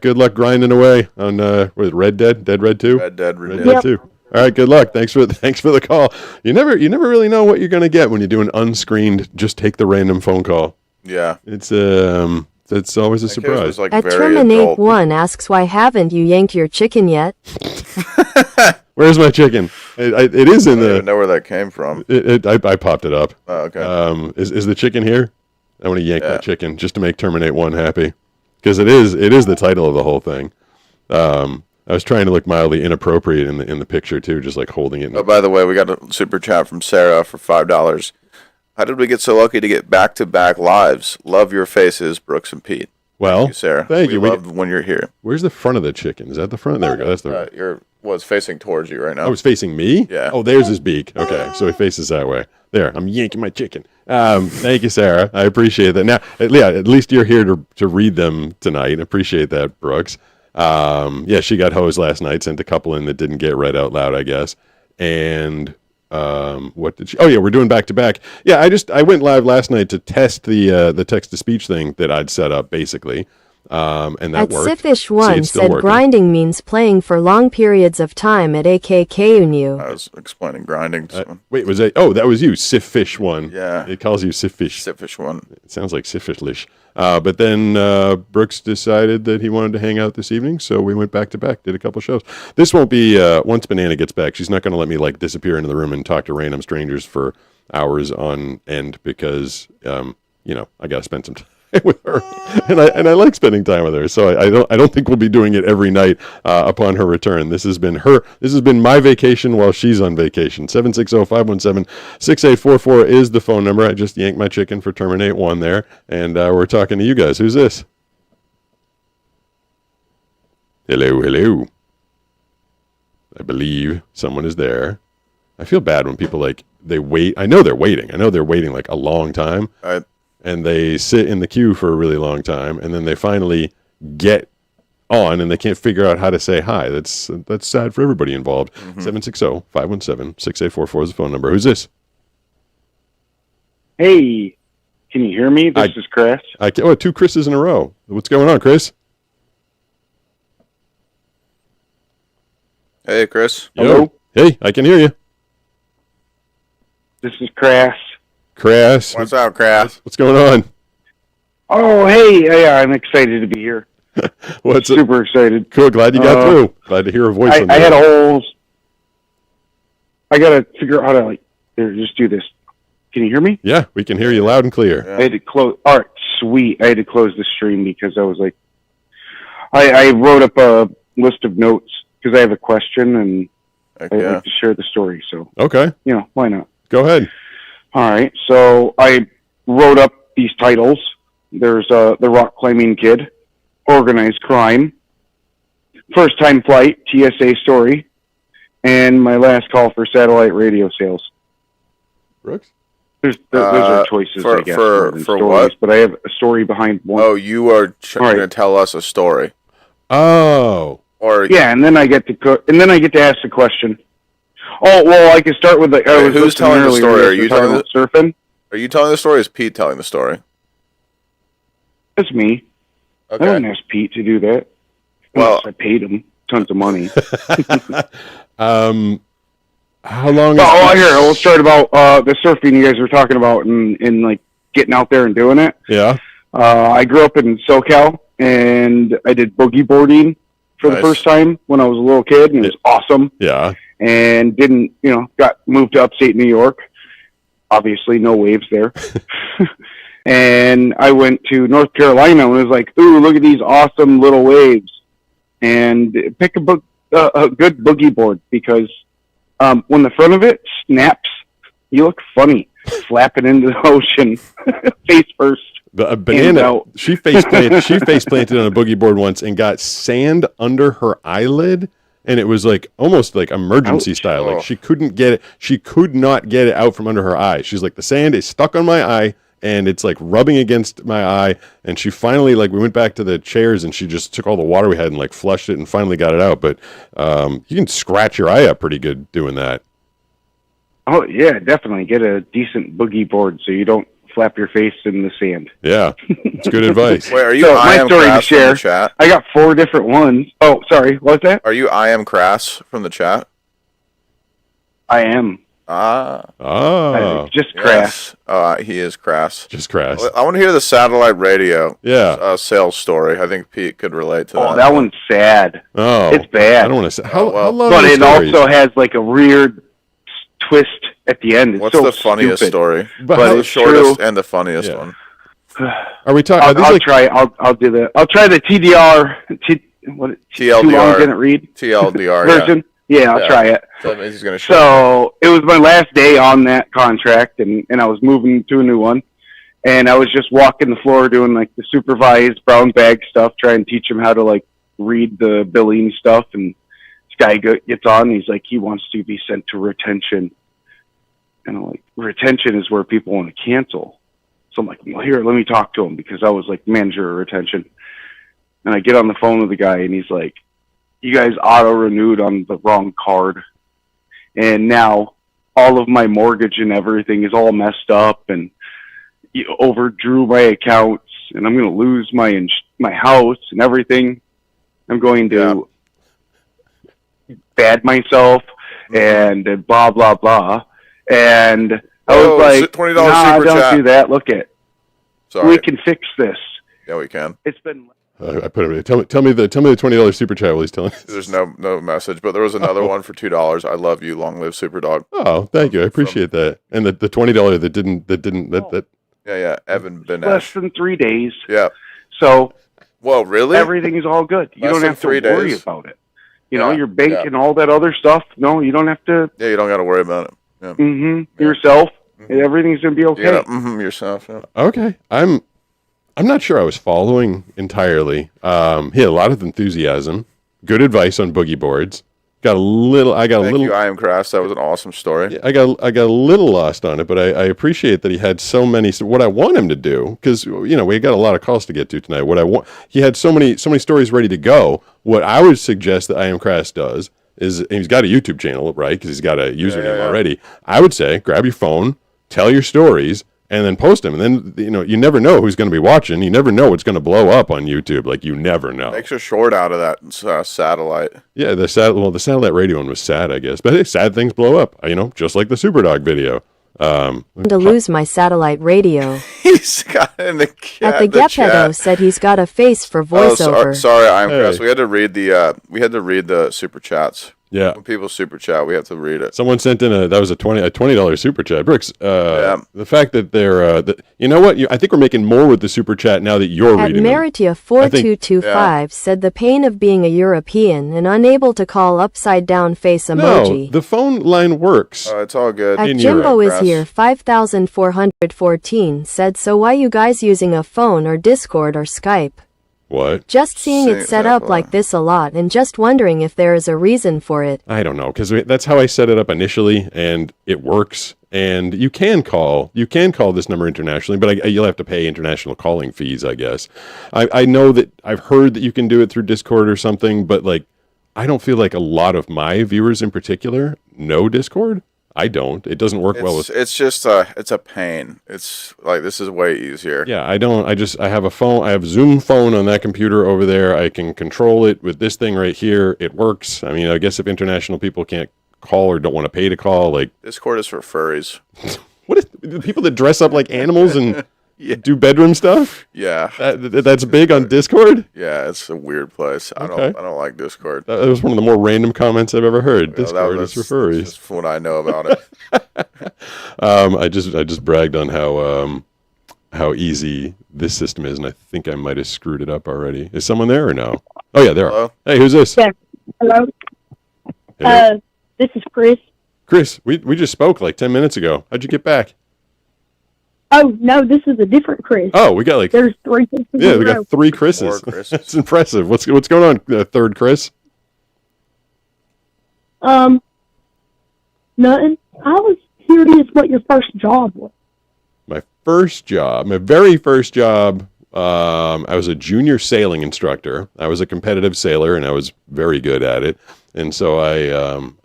A: good luck grinding away on what is it, Red Dead 2?
B: Red Dead
A: 2. All right, good luck. Thanks for the call. You never really know what you're gonna get when you do an unscreened. Just take the random phone call.
B: Yeah.
A: It's always a surprise.
B: Like
E: At Terminate 1 asks, why haven't you yanked your chicken yet?
A: Where's my chicken? It is in
B: I don't even know where that came from.
A: I popped it up.
B: Oh, okay.
A: Is the chicken here? I want to yank my chicken just to make Terminate 1 happy, because it is the title of the whole thing. I was trying to look mildly inappropriate in the picture too, just like holding it.
B: Oh, by the way, we got a super chat from Sarah for $5. How did we get so lucky to get back-to-back lives? Love your faces, Brooks and Pete.
A: Well,
B: thank you, Sarah.
A: Thank you.
B: We love when you're here.
A: Where's the front of the chicken? Is that the front? There we go. That's the.
B: It's facing towards you right now.
A: Oh, it's facing me?
B: Yeah.
A: Oh, there's his beak. Okay, so he faces that way. There, I'm yanking my chicken. Thank you, Sarah. I appreciate that. Now, at least you're here to read them tonight. Appreciate that, Brooks. She got hosed last night. Sent a couple in that didn't get read out loud, I guess. And what did she? Oh yeah, we're doing back to back. Yeah, I went live last night to test the text to speech thing that I'd set up basically. And that
E: At
A: worked.
E: Sifish1 said
A: working.
E: grinding means playing for long periods of time at AKKUNU.
B: I was explaining grinding to someone.
A: Wait, was that? Oh, that was you, Sifish1.
B: Yeah.
A: It calls you Sifish.
B: Sifish1.
A: It sounds like Sifishlish. But then Brooks decided that he wanted to hang out this evening, so we went back to back, did a couple shows. This won't be once Banana gets back. She's not going to let me like disappear into the room and talk to random strangers for hours on end because I got to spend some time with her, and I like spending time with her. So I don't think we'll be doing it every night upon her return. This has been my vacation while she's on vacation. 760-517-6844 is the phone number. I just yanked my chicken for Terminate 1 there, and we're talking to you guys. Who's this? Hello. I believe someone is there. I feel bad when people they wait. I know they're waiting. Like a long time. And they sit in the queue for a really long time, and then they finally get on, and they can't figure out how to say hi. That's sad for everybody involved. 760-517-6844 is the phone number. Who's this?
J: Hey, can you hear me? This is Chris.
A: Two Chris's in a row. What's going on, Chris?
B: Hey, Chris.
J: Hello?
A: Hey, I can hear you.
J: This is Crass.
A: Crass.
B: What's up, Crass?
A: What's going on?
J: Oh, hey, yeah, I'm excited to be here. Super excited.
A: Cool, glad you got through. Glad to hear a voice.
J: I had a whole... I got to figure out how to, just do this. Can you hear me?
A: Yeah, we can hear you loud and clear.
J: I had to close... All right, sweet. I had to close the stream because I was like... I wrote up a list of notes because I have a question and I'd like to share the story, so...
A: Okay.
J: Why not?
A: Go ahead.
J: All right, so I wrote up these titles. There's The Rock Climbing Kid, Organized Crime, First Time Flight, TSA Story, and My Last Call for Satellite Radio Sales.
A: Brooks?
J: Those are choices, I guess.
B: For
J: stories,
B: what?
J: But I have a story behind one.
B: Oh, you are going to tell us a story.
A: Oh.
J: Yeah, and then I get to ask the question. Oh, well, I can start with
B: who's telling the story? Are you telling
J: surfing?
B: Are you telling the story or is Pete telling the story?
J: It's me.
B: Okay.
J: I wouldn't ask Pete to do that. Unless I paid him tons of money.
A: How long
J: here, we'll start about the surfing you guys were talking about and like getting out there and doing it.
A: Yeah.
J: I grew up in SoCal, and I did boogie boarding for the first time when I was a little kid, and it was awesome.
A: Yeah.
J: and didn't, got moved to upstate New York. Obviously, no waves there. And I went to North Carolina and was like, ooh, look at these awesome little waves. And pick a good boogie board, because when the front of it snaps, you look funny flapping into the ocean face first.
A: A banana. She face planted on a boogie board once and got sand under her eyelid, and it was like almost like emergency style. Like she couldn't get it. She could not get it out from under her eye. She's like, the sand is stuck on my eye, and it's like rubbing against my eye. And she finally, like, we went back to the chairs, and she just took all the water we had and like flushed it and finally got it out. But you can scratch your eye up pretty good doing that.
J: Oh yeah, definitely get a decent boogie board so you don't flap your face in the sand.
A: Yeah, it's good advice.
B: Wait, are you
J: my story to
B: Crass from
J: share?
B: the chat?
J: I got 4 different ones. Oh, sorry, what's that?
B: Are you I am Crass from the chat?
J: I am.
B: Yes.
J: Just Crass.
B: He is Crass.
A: Just Crass.
B: I want to hear the satellite radio sales story. I think Pete could relate to that.
J: Oh, that one's sad.
A: Oh,
J: it's bad.
A: I don't want to say how long.
J: But
A: are the
J: it
A: stories?
J: also has like a weird twist at the end. It's
B: What's
J: so
B: the funniest
J: stupid.
B: story?
J: But
B: the
J: it's
B: shortest
J: true.
B: and the funniest one.
A: Are we talking?
J: I'll try. I'll do that. I'll try the TDR.
B: TLDR.
J: Too long didn't read.
B: TLDR
J: version. Yeah, I'll try it.
B: So that means he's gonna show
J: So it was my last day on that contract, and I was moving to a new one, and I was just walking the floor doing like the supervised brown bag stuff, trying to teach him how to like read the billing stuff. And this guy gets on, and he's like, he wants to be sent to retention, and I'm like, retention is where people want to cancel. So I'm like, well, here, let me talk to him, because I was like manager of retention, and I get on the phone with the guy, and he's like, you guys auto-renewed on the wrong card. And now all of my mortgage and everything is all messed up, and you overdrew my accounts, and I'm going to lose my house and everything. I'm going to bad myself and blah, blah, blah. And I was like,
B: $20
J: nah,
B: super
J: don't
B: chat.
J: do that. Look it.
B: Sorry.
J: We can fix this.
B: Yeah, we can.
J: It's been...
A: I put him. Tell me the $20 super chat while he's telling us.
B: There's no message, but there was another one for $2. I love you. Long live Superdog.
A: Oh, thank you. I appreciate that. And the $20 that didn't.
B: Yeah. Evan Benesh.
J: Less than 3 days.
B: Yeah.
J: So...
B: Well, really?
J: Everything is all good. You
B: Less
J: don't
B: than
J: have to
B: 3
J: worry
B: days?
J: about it. You know, your bank and all that other stuff. No, you don't have to.
B: Yeah, you don't got to worry about it. Yeah.
J: Yourself. Everything's going to be okay.
B: You gotta, yourself. Yeah.
A: Okay. I'm not sure I was following entirely. He had a lot of enthusiasm. Good advice on boogie boards. Thank you,
B: I am Crass. That was an awesome story.
A: I got a little lost on it, but I appreciate that he had so many. So what I want him to do, because we got a lot of calls to get to tonight. He had so many stories ready to go. What I would suggest that I am Crass does is, and he's got a YouTube channel, right? Because he's got a username already. I would say grab your phone, tell your stories, and then post them. And then, you never know who's going to be watching. You never know what's going to blow up on YouTube. Like, you never know.
B: Makes a short out of that satellite.
A: Yeah, the satellite radio one was sad, I guess. But hey, sad things blow up, just like the Superdog video.
E: To lose my satellite radio.
B: He's got in the chat.
E: At the Gepedo said he's got a face for voiceover.
B: Sorry, I'm Chris. We had to read the super chats.
A: Yeah.
B: When people super chat, we have to read it.
A: Someone sent in a $20 super chat. Brooks, the fact that they're, you know what? I think we're making more with the super chat now that you're reading them.
E: Meritia4225 said the pain of being a European and unable to call upside down face emoji.
A: No, the phone line works.
B: It's all good.
E: At Jimbo is here 5414 said, so why you guys using a phone or Discord or Skype?
A: What?
E: Just seeing it set up like this a lot and just wondering if there is a reason for it.
A: I don't know, because that's how I set it up initially, and it works. And you can call this number internationally, but you'll have to pay international calling fees, I guess. I know that I've heard that you can do it through Discord or something, but I don't feel like a lot of my viewers in particular know Discord. I don't. It doesn't work well with...
B: It's just, it's a pain. It's like, this is way easier.
A: Yeah, I don't. I have a phone. I have Zoom phone on that computer over there. I can control it with this thing right here. It works. I mean, I guess if international people can't call or don't want to pay to call,
B: Discord is for furries.
A: What is the people that dress up like animals and do bedroom stuff?
B: Yeah.
A: That's big on Discord?
B: Yeah, it's a weird place. I
A: Okay.
B: don't like Discord.
A: That was one of the more random comments I've ever heard.
B: Yeah,
A: Discord is for
B: that's
A: furries.
B: just what I know about it.
A: I just bragged on how easy this system is, and I think I might have screwed it up already. Is someone there or no? Oh yeah, there are.
B: Hello?
A: Hey, who's this?
G: Yeah. Hello.
A: Hello?
G: This is Chris.
A: Chris, we just spoke like 10 minutes ago. How'd you get back?
G: Oh no, this is a different Chris.
A: Oh, we got like
G: There's 3 Chris's.
A: yeah,
G: in
A: we
G: a row.
A: got 3 Chris's.
B: More Chris's.
A: That's impressive. What's going on, third Chris?
G: Nothing. I was curious what your first job was.
A: My very first job, I was a junior sailing instructor. I was a competitive sailor, and I was very good at it. And so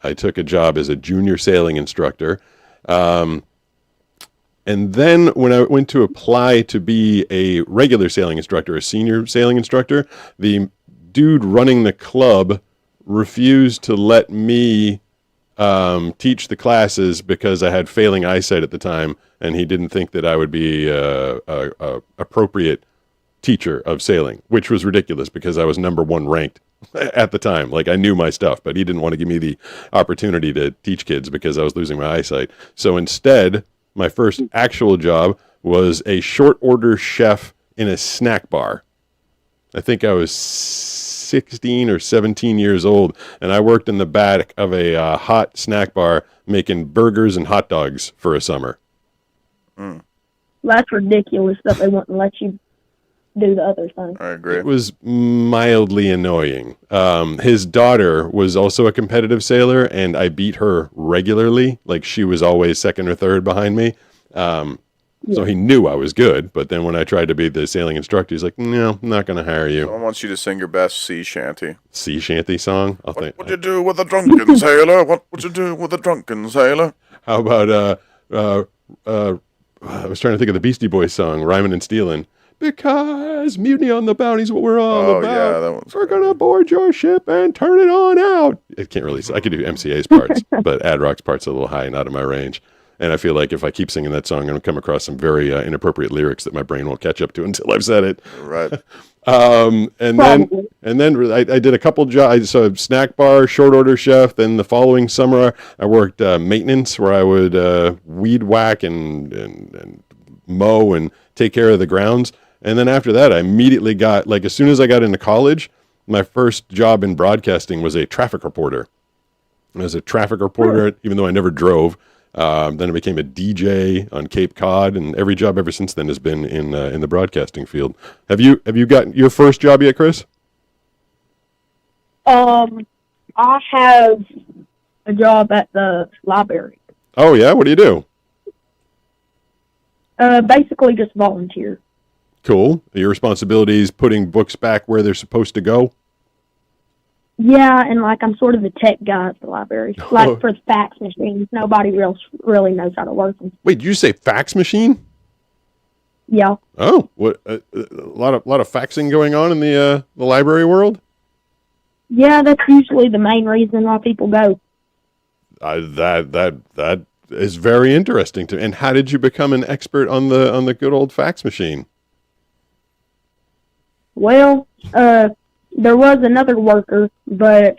A: I took a job as a junior sailing instructor. And then when I went to apply to be a regular sailing instructor, a senior sailing instructor, the dude running the club refused to let me teach the classes because I had failing eyesight at the time, and he didn't think that I would be a appropriate teacher of sailing, which was ridiculous because I was number 1 ranked at the time. Like, I knew my stuff, but he didn't want to give me the opportunity to teach kids because I was losing my eyesight. So instead, my first actual job was a short order chef in a snack bar. I think I was 16 or 17 years old, and I worked in the back of a hot snack bar making burgers and hot dogs for a summer.
G: That's ridiculous that they wouldn't let you do the other thing.
B: I agree.
A: It was mildly annoying. His daughter was also a competitive sailor, and I beat her regularly. Like, she was always second or third behind me. So he knew I was good, but then when I tried to be the sailing instructor, he's like, no, I'm not going to hire you.
B: Someone wants you to sing your best sea shanty.
A: Sea shanty song?
B: What would you do with a drunken sailor? What would you do with a drunken sailor?
A: How about, I was trying to think of the Beastie Boys song, Rhyming and Stealing. Because mutiny on the bounty's what we're all about.
B: Yeah, that one's
A: We're gonna board your ship and turn it on out. I can't really. I could do MCA's parts, but Ad Rock's parts are a little high and out of my range. And I feel like if I keep singing that song, I'm gonna come across some very inappropriate lyrics that my brain won't catch up to until I've said it.
B: Right.
A: And then I did a couple jobs. So snack bar, short order chef. Then the following summer, I worked maintenance, where I would weed whack and mow and take care of the grounds. And then after that, I immediately got, like, as soon as I got into college, my first job in broadcasting was a traffic reporter. I was a traffic reporter, even though I never drove. Then I became a DJ on Cape Cod, and every job ever since then has been in the broadcasting field. Have you gotten your first job yet, Chris?
G: I have a job at the library.
A: Oh yeah, what do you do?
G: Basically just volunteer.
A: Cool. Your responsibilities putting books back where they're supposed to go?
G: Yeah, and like I'm sort of the tech guy at the library. Like for the fax machines, nobody else really knows how to work them.
A: Wait, did you say fax machine?
G: Yeah.
A: Oh, what a lot of faxing going on in the library world?
G: Yeah, that's usually the main reason why people go.
A: That is very interesting to me. And how did you become an expert on the good old fax machine?
G: Well, there was another worker, but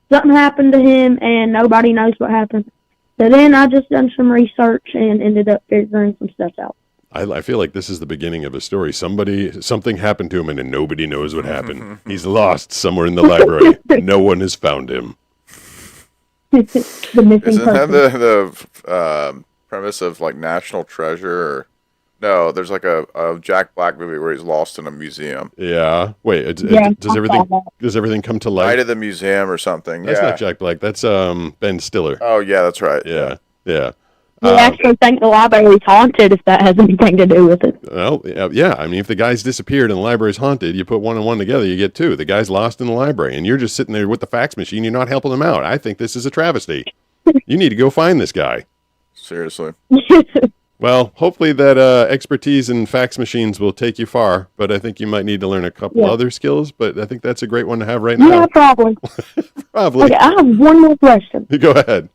G: something happened to him, and nobody knows what happened. So then I just done some research and ended up figuring some stuff out.
A: I feel like this is the beginning of a story. Something happened to him, and nobody knows what happened. He's lost somewhere in the library. No one has found him.
G: The missing
B: Isn't
G: person.
B: that the premise of, like, National Treasure? Or, no, there's like a Jack Black movie where he's lost in a museum.
A: Yeah. Wait. Does everything come to light?
B: Night of the Museum or something.
A: That's not Jack Black. That's Ben Stiller.
B: Oh yeah, that's right.
A: Yeah.
G: We actually think the library's haunted if that has anything to do with it.
A: Well, yeah. I mean, if the guy's disappeared and the library's haunted, you put one and one together, you get two. The guy's lost in the library, and you're just sitting there with the fax machine. You're not helping him out. I think this is a travesty. You need to go find this guy.
B: Seriously.
A: Well, hopefully that expertise in fax machines will take you far, but I think you might need to learn a couple other skills, but I think that's a great one to have right now.
G: Yeah, probably.
A: Probably.
G: Okay, I have one more question.
A: You go ahead.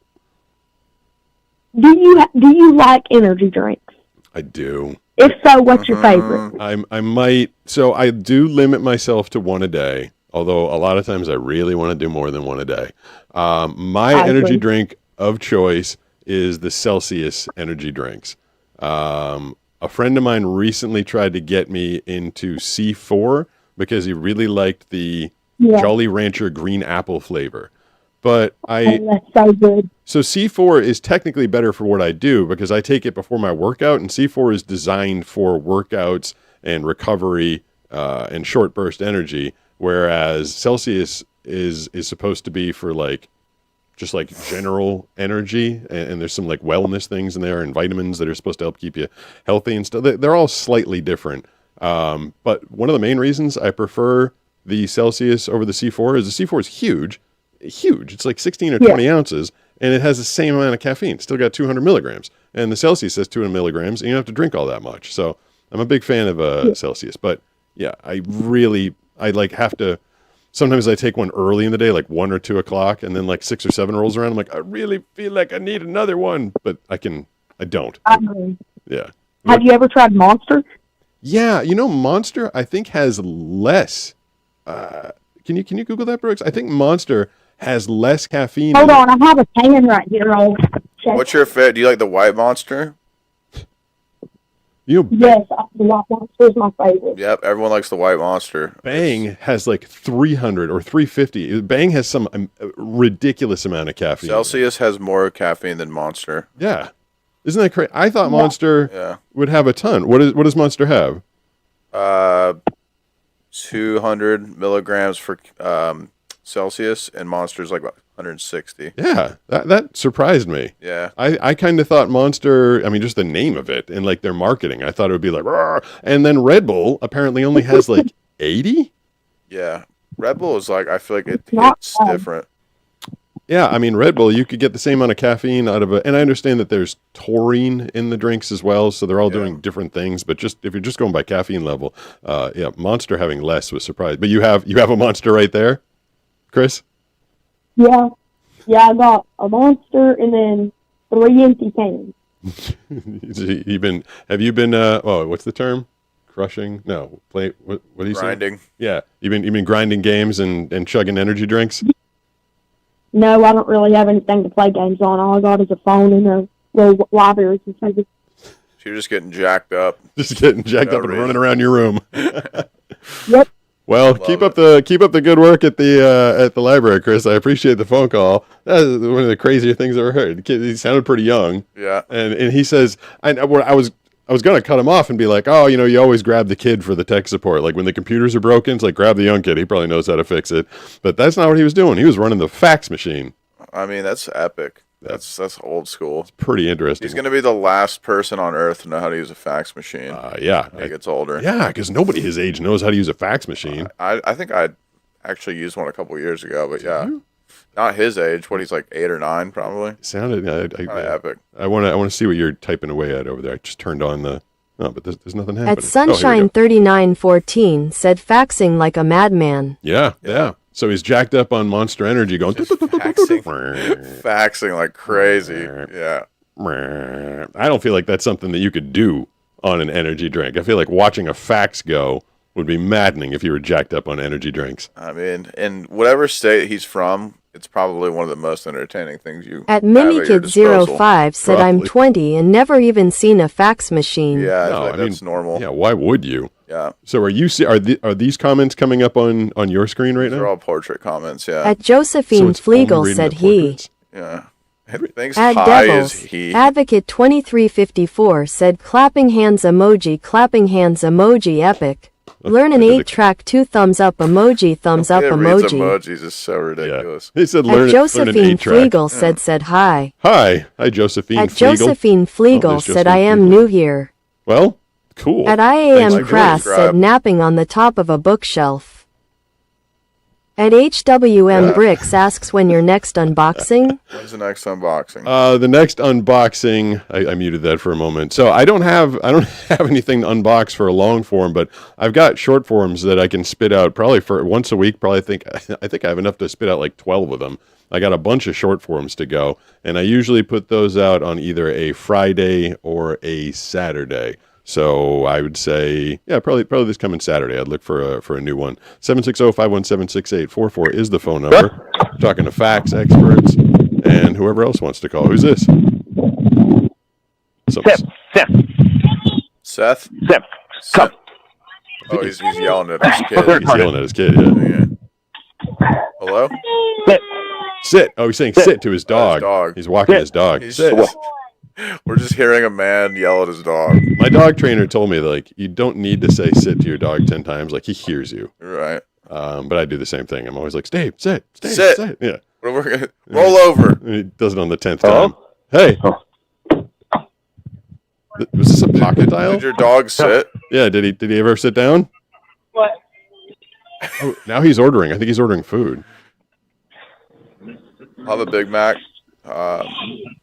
G: Do you like energy drinks?
A: I do.
G: If so, what's your favorite?
A: I might. So I do limit myself to one a day. Although a lot of times I really want to do more than one a day. My
G: I
A: energy
G: agree.
A: drink of choice is the Celsius energy drinks. A friend of mine recently tried to get me into C4 because he really liked the
G: Yeah.
A: Jolly Rancher green apple flavor. But
G: That's so good.
A: so C4 is technically better for what I do because I take it before my workout, and C4 is designed for workouts and recovery and short burst energy, whereas Celsius is supposed to be for like just like general energy, and there's some like wellness things in there and vitamins that are supposed to help keep you healthy and stuff. They're all slightly different. But one of the main reasons I prefer the Celsius over the C4 is the C4 is huge. It's like 16 or 20 ounces, and it has the same amount of caffeine. Still got 200 milligrams, and the Celsius has 200 milligrams, and you don't have to drink all that much. So I'm a big fan of Celsius, but yeah, I like have to. Sometimes I take one early in the day, like 1 or 2 o'clock, and then like 6 or 7 rolls around. I'm like, I really feel like I need another one, but I don't.
G: I agree.
A: Yeah.
G: Have you ever tried Monster?
A: Yeah, Monster I think has less. Can you Google that, Brooks? I think Monster has less caffeine.
G: Hold on, I have a can right here. I'll check.
B: What's your fit? Do you like the White Monster?
A: Yes,
G: the White Monster is my favorite.
B: Yep, everyone likes the White Monster.
A: Bang has like 300 or 350. Bang has some ridiculous amount of caffeine.
B: Celsius has more caffeine than Monster.
A: Yeah. Isn't that crazy? I thought Monster would have a ton. What does Monster have?
B: 200 milligrams for Celsius, and Monster's like 160.
A: Yeah, that surprised me.
B: Yeah.
A: I kind of thought Monster, I mean, just the name of it and like their marketing, I thought it would be like, "Rawr." And then Red Bull apparently only has like 80?
B: Yeah. Red Bull is like, I feel like it's different.
A: Yeah, I mean, Red Bull, you could get the same amount of caffeine out of it. And I understand that there's taurine in the drinks as well, so they're all doing different things. But just if you're just going by caffeine level, yeah, Monster having less was surprised. But you have a Monster right there, Chris?
G: Yeah, I got a Monster and then 3 empty cans.
A: Have you been? What's the term? Crushing? No, what do you say?
B: Grinding.
A: Yeah, you been grinding games and chugging energy drinks?
G: No, I don't really have anything to play games on. All I got is a phone and a little library.
B: So you're just getting jacked up.
A: Just getting jacked up and running around your room.
G: Yep.
A: Well, keep up the good work at the library, Chris. I appreciate the phone call. That is one of the crazier things I've ever heard. The kid, he sounded pretty young.
B: Yeah.
A: And he says, I was gonna cut him off and be like, oh, you always grab the kid for the tech support. Like when the computers are broken, it's like grab the young kid. He probably knows how to fix it. But that's not what he was doing. He was running the fax machine.
B: I mean, that's epic. That's old school. It's
A: pretty interesting.
B: He's going to be the last person on Earth to know how to use a fax machine.
A: Yeah.
B: When he gets older.
A: Yeah, because nobody his age knows how to use a fax machine.
B: I think I actually used one a couple years ago, but yeah. Not his age. What, he's like 8 or 9 probably?
A: Sounded
B: epic.
A: I want to see what you're typing away at over there. I just turned on the... No, but there's nothing happening.
E: At Sunshine3914 said faxing like a madman.
A: Yeah. So he's jacked up on Monster Energy going...
B: Faxing like crazy. Yeah.
A: I don't feel like that's something that you could do on an energy drink. I feel like watching a fax go would be maddening if you were jacked up on energy drinks.
B: I mean, in whatever state he's from, it's probably one of the most entertaining things you
E: At
B: have at your disposal.
E: MimiKid05 said I'm 20 and never even seen a fax machine.
B: Yeah, I mean, that's normal.
A: Yeah, why would you?
B: Yeah.
A: So are these comments coming up on your screen right now?
B: They're all portrait comments, yeah.
E: At Josephine Flegel said he.
B: Yeah. Thanks,
E: At
B: high is
E: Devils,
B: he.
E: Advocate 2354 said clapping hands emoji epic. Learn an 8-track 2 thumbs up emoji thumbs up
B: Reads
E: emoji.
B: emojis is so ridiculous.
A: He said
E: At Josephine Flegel said hi.
A: Hi, Josephine
E: At
A: Flegel.
E: Josephine Flegel said I am new here.
A: Well, cool.
E: At IAM
A: Thanks.
E: Crass said napping on the top of a bookshelf. At HWM Bricks asks when your next unboxing.
B: When's the next unboxing?
A: The next unboxing, I muted that for a moment. So I don't have anything to unbox for a long form, but I've got short forms that I can spit out probably for once a week. Probably I think I have enough to spit out like 12 of them. I got a bunch of short forms to go, and I usually put those out on either a Friday or a Saturday. So I would say, yeah, probably this coming Saturday. I'd look for a new one. 760-517-6844 is the phone number. We're talking to fax experts and whoever else wants to call. Who's this?
B: Seth?
I: Come.
B: Oh, he's yelling at his kid.
A: He's yelling at his kid, yeah.
B: Hello?
A: Sit. Oh, he's saying sit to his dog. He's walking his dog.
B: We're just hearing a man yell at his dog.
A: My dog trainer told me, like, you don't need to say sit to your dog 10 times. Like, he hears you.
B: Right.
A: But I do the same thing. I'm always like, stay, sit. Yeah.
B: Roll over.
A: And he does it on the 10th time. Hey. Was this a pocket dial?
B: Did your dog sit?
A: Yeah, did he ever sit down?
G: What?
A: Oh, now he's ordering. I think he's ordering food.
B: I'll have a Big Mac.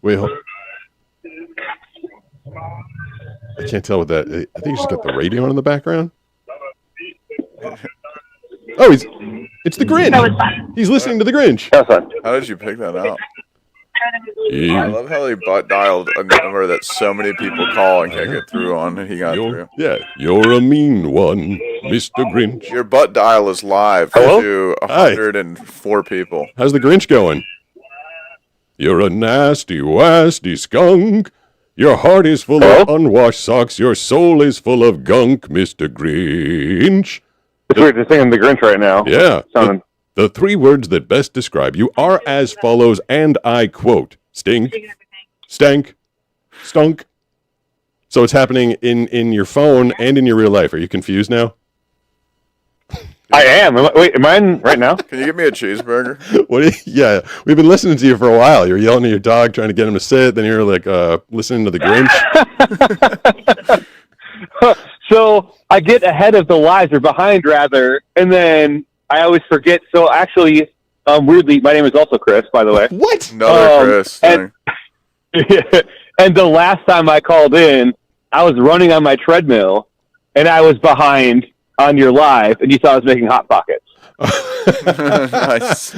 A: Wait, I can't tell what that. I think he's just got the radio on in the background. Oh, it's the Grinch. He's listening to the Grinch.
B: How did you pick that out? I love how he butt dialed a number that so many people call and can't get through on, and he got through.
A: Yeah, you're a mean one, Mr. Grinch.
B: Your butt dial is live to 104 people.
A: How's the Grinch going? You're a nasty, wasty skunk. Your heart is full of unwashed socks. Your soul is full of gunk, Mr. Grinch.
I: We're just singing the Grinch right now.
A: Yeah. The 3 words that best describe you are as follows, and I quote, stink, stank, stunk. So it's happening in your phone and in your real life. Are you confused now?
I: I am. Am I in right now?
B: Can you give me a cheeseburger?
A: Yeah, we've been listening to you for a while. You're yelling at your dog, trying to get him to sit. Then you're like listening to the Grinch.
I: So I get ahead of the lies, or behind rather, and then I always forget. So actually, weirdly, my name is also Chris, by the way.
A: What?
B: Another Chris thing.
I: And the last time I called in, I was running on my treadmill, and I was behind on your live, and you thought I was making Hot Pockets.
B: Nice.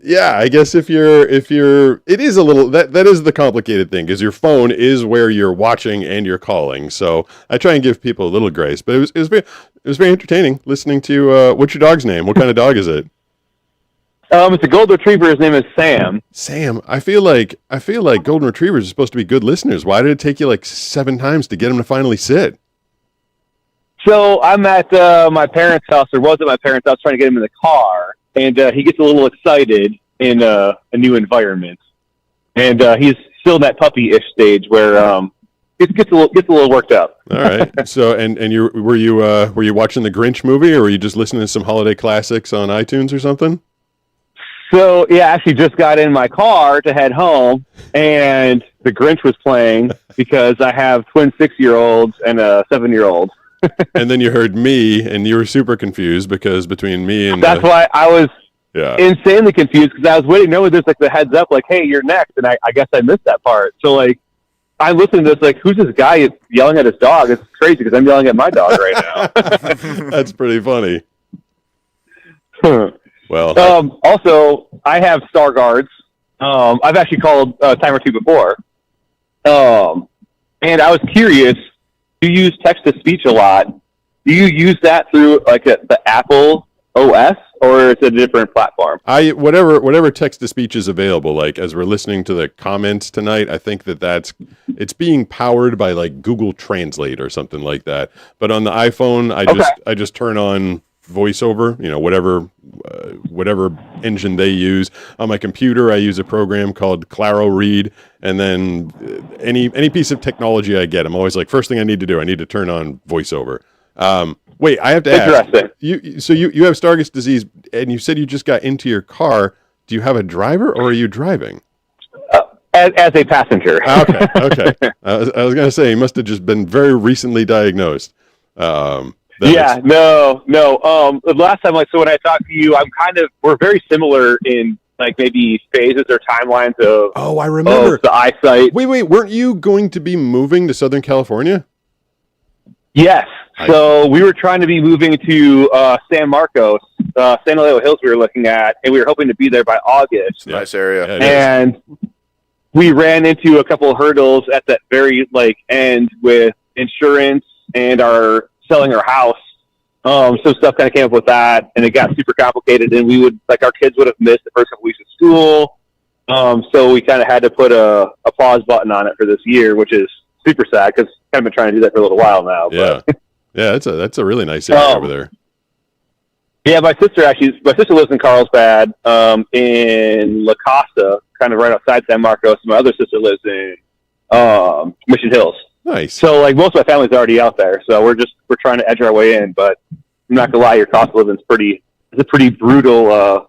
A: Yeah, I guess if you're it is a little that is the complicated thing, because your phone is where you're watching and you're calling. So I try and give people a little grace, but it was very entertaining listening to what's your dog's name? What kind of dog is it?
I: It's a golden retriever. His name is Sam.
A: Sam, I feel like golden retrievers are supposed to be good listeners. Why did it take you like 7 times to get him to finally sit?
I: So I'm at my parents' house, or was at my parents' house, trying to get him in the car, and he gets a little excited in a new environment, and he's still in that puppy-ish stage where it gets a little worked up.
A: All right. So and were you watching the Grinch movie, or were you just listening to some holiday classics on iTunes or something?
I: So yeah, I actually just got in my car to head home, and the Grinch was playing because I have twin 6-year-olds and a 7-year-old.
A: And then you heard me, and you were super confused because between me and
I: that's why I was insanely confused, because I was waiting. No, there's like the heads up, like, hey, you're next, and I guess I missed that part. So like, I'm listening to this, like, who's this guy yelling at his dog? It's crazy because I'm yelling at my dog right now.
A: That's pretty funny. Well,
I: also, I have Star Guards. I've actually called a time or two before, and I was curious. You use text-to-speech a lot. Do you use that through like the Apple OS, or is it a different platform?
A: Whatever text-to-speech is available. Like as we're listening to the comments tonight, I think it's being powered by like Google Translate or something like that. But on the iPhone, I just turn on VoiceOver. You know, whatever engine they use. On my computer, I use a program called Claro Read, and then any piece of technology I get, I'm always like, first thing I need to do, I need to turn on VoiceOver. Wait, I have to ask. You have Stargardt disease, and you said you just got into your car. Do you have a driver, or are you driving?
I: As a passenger.
A: Okay. I was going to say, you must have just been very recently diagnosed.
I: No. The last time, like, so when I talked to you, we're very similar in like maybe phases or timelines of.
A: Oh, I remember
I: the eyesight.
A: Wait, weren't you going to be moving to Southern California?
I: Yes. So we were trying to be moving to San Marcos, San Elijo Hills. We were looking at, and we were hoping to be there by August.
B: Nice area.
A: Yeah,
I: and we ran into a couple of hurdles at that very end with insurance and our selling our house. Some stuff kind of came up with that, and it got super complicated. And we would our kids would have missed the first couple weeks of school. So we kind of had to put a pause button on it for this year, which is super sad because I've been trying to do that for a little while now.
A: Yeah,
I: but.
A: yeah, that's a really nice area over there.
I: Yeah, my sister lives in Carlsbad, in La Costa, kind of right outside San Marcos. My other sister lives in Mission Hills.
A: Nice.
I: So most of my family's already out there. So we're trying to edge our way in. But I'm not gonna lie, your cost of living's it's a pretty brutal, a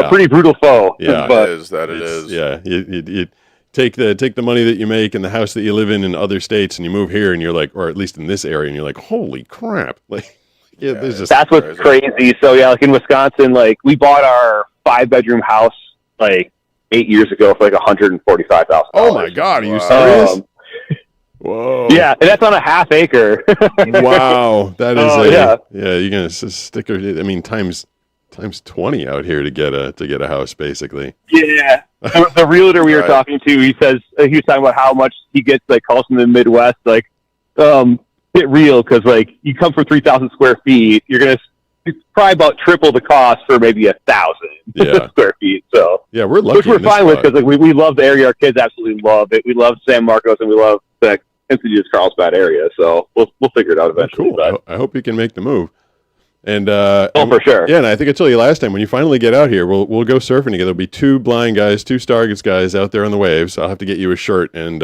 I: pretty brutal foe.
A: Yeah,
I: but
B: it is.
A: Yeah, you take the money that you make and the house that you live in other states, and you move here, and you're like, or at least in this area, and you're like, holy crap! There's just
I: that's what's crazy. So in Wisconsin, we bought our 5-bedroom house 8 years ago for $145,000.
A: Oh my God, are you serious? Whoa.
I: Yeah, and that's on a half acre.
A: Wow, that is yeah. You're gonna stick times 20 out here to get a house, basically.
I: Yeah, the realtor we were talking to, he says he was talking about how much he gets calls from the Midwest, get real, because you come from 3,000 square feet, you're gonna probably about triple the cost for maybe 1,000 square feet. So
A: yeah, we're lucky,
I: which we're fine with because we love the area. Our kids absolutely love it. We love San Marcos and we love the Institute's Carlsbad area. So we'll figure it out eventually.
A: Cool. I hope you can make the move. And
I: for sure.
A: Yeah, and I think I told you last time, when you finally get out here, we'll go surfing together. There'll be 2 blind guys, 2 Stargates guys out there on the waves. I'll have to get you a shirt and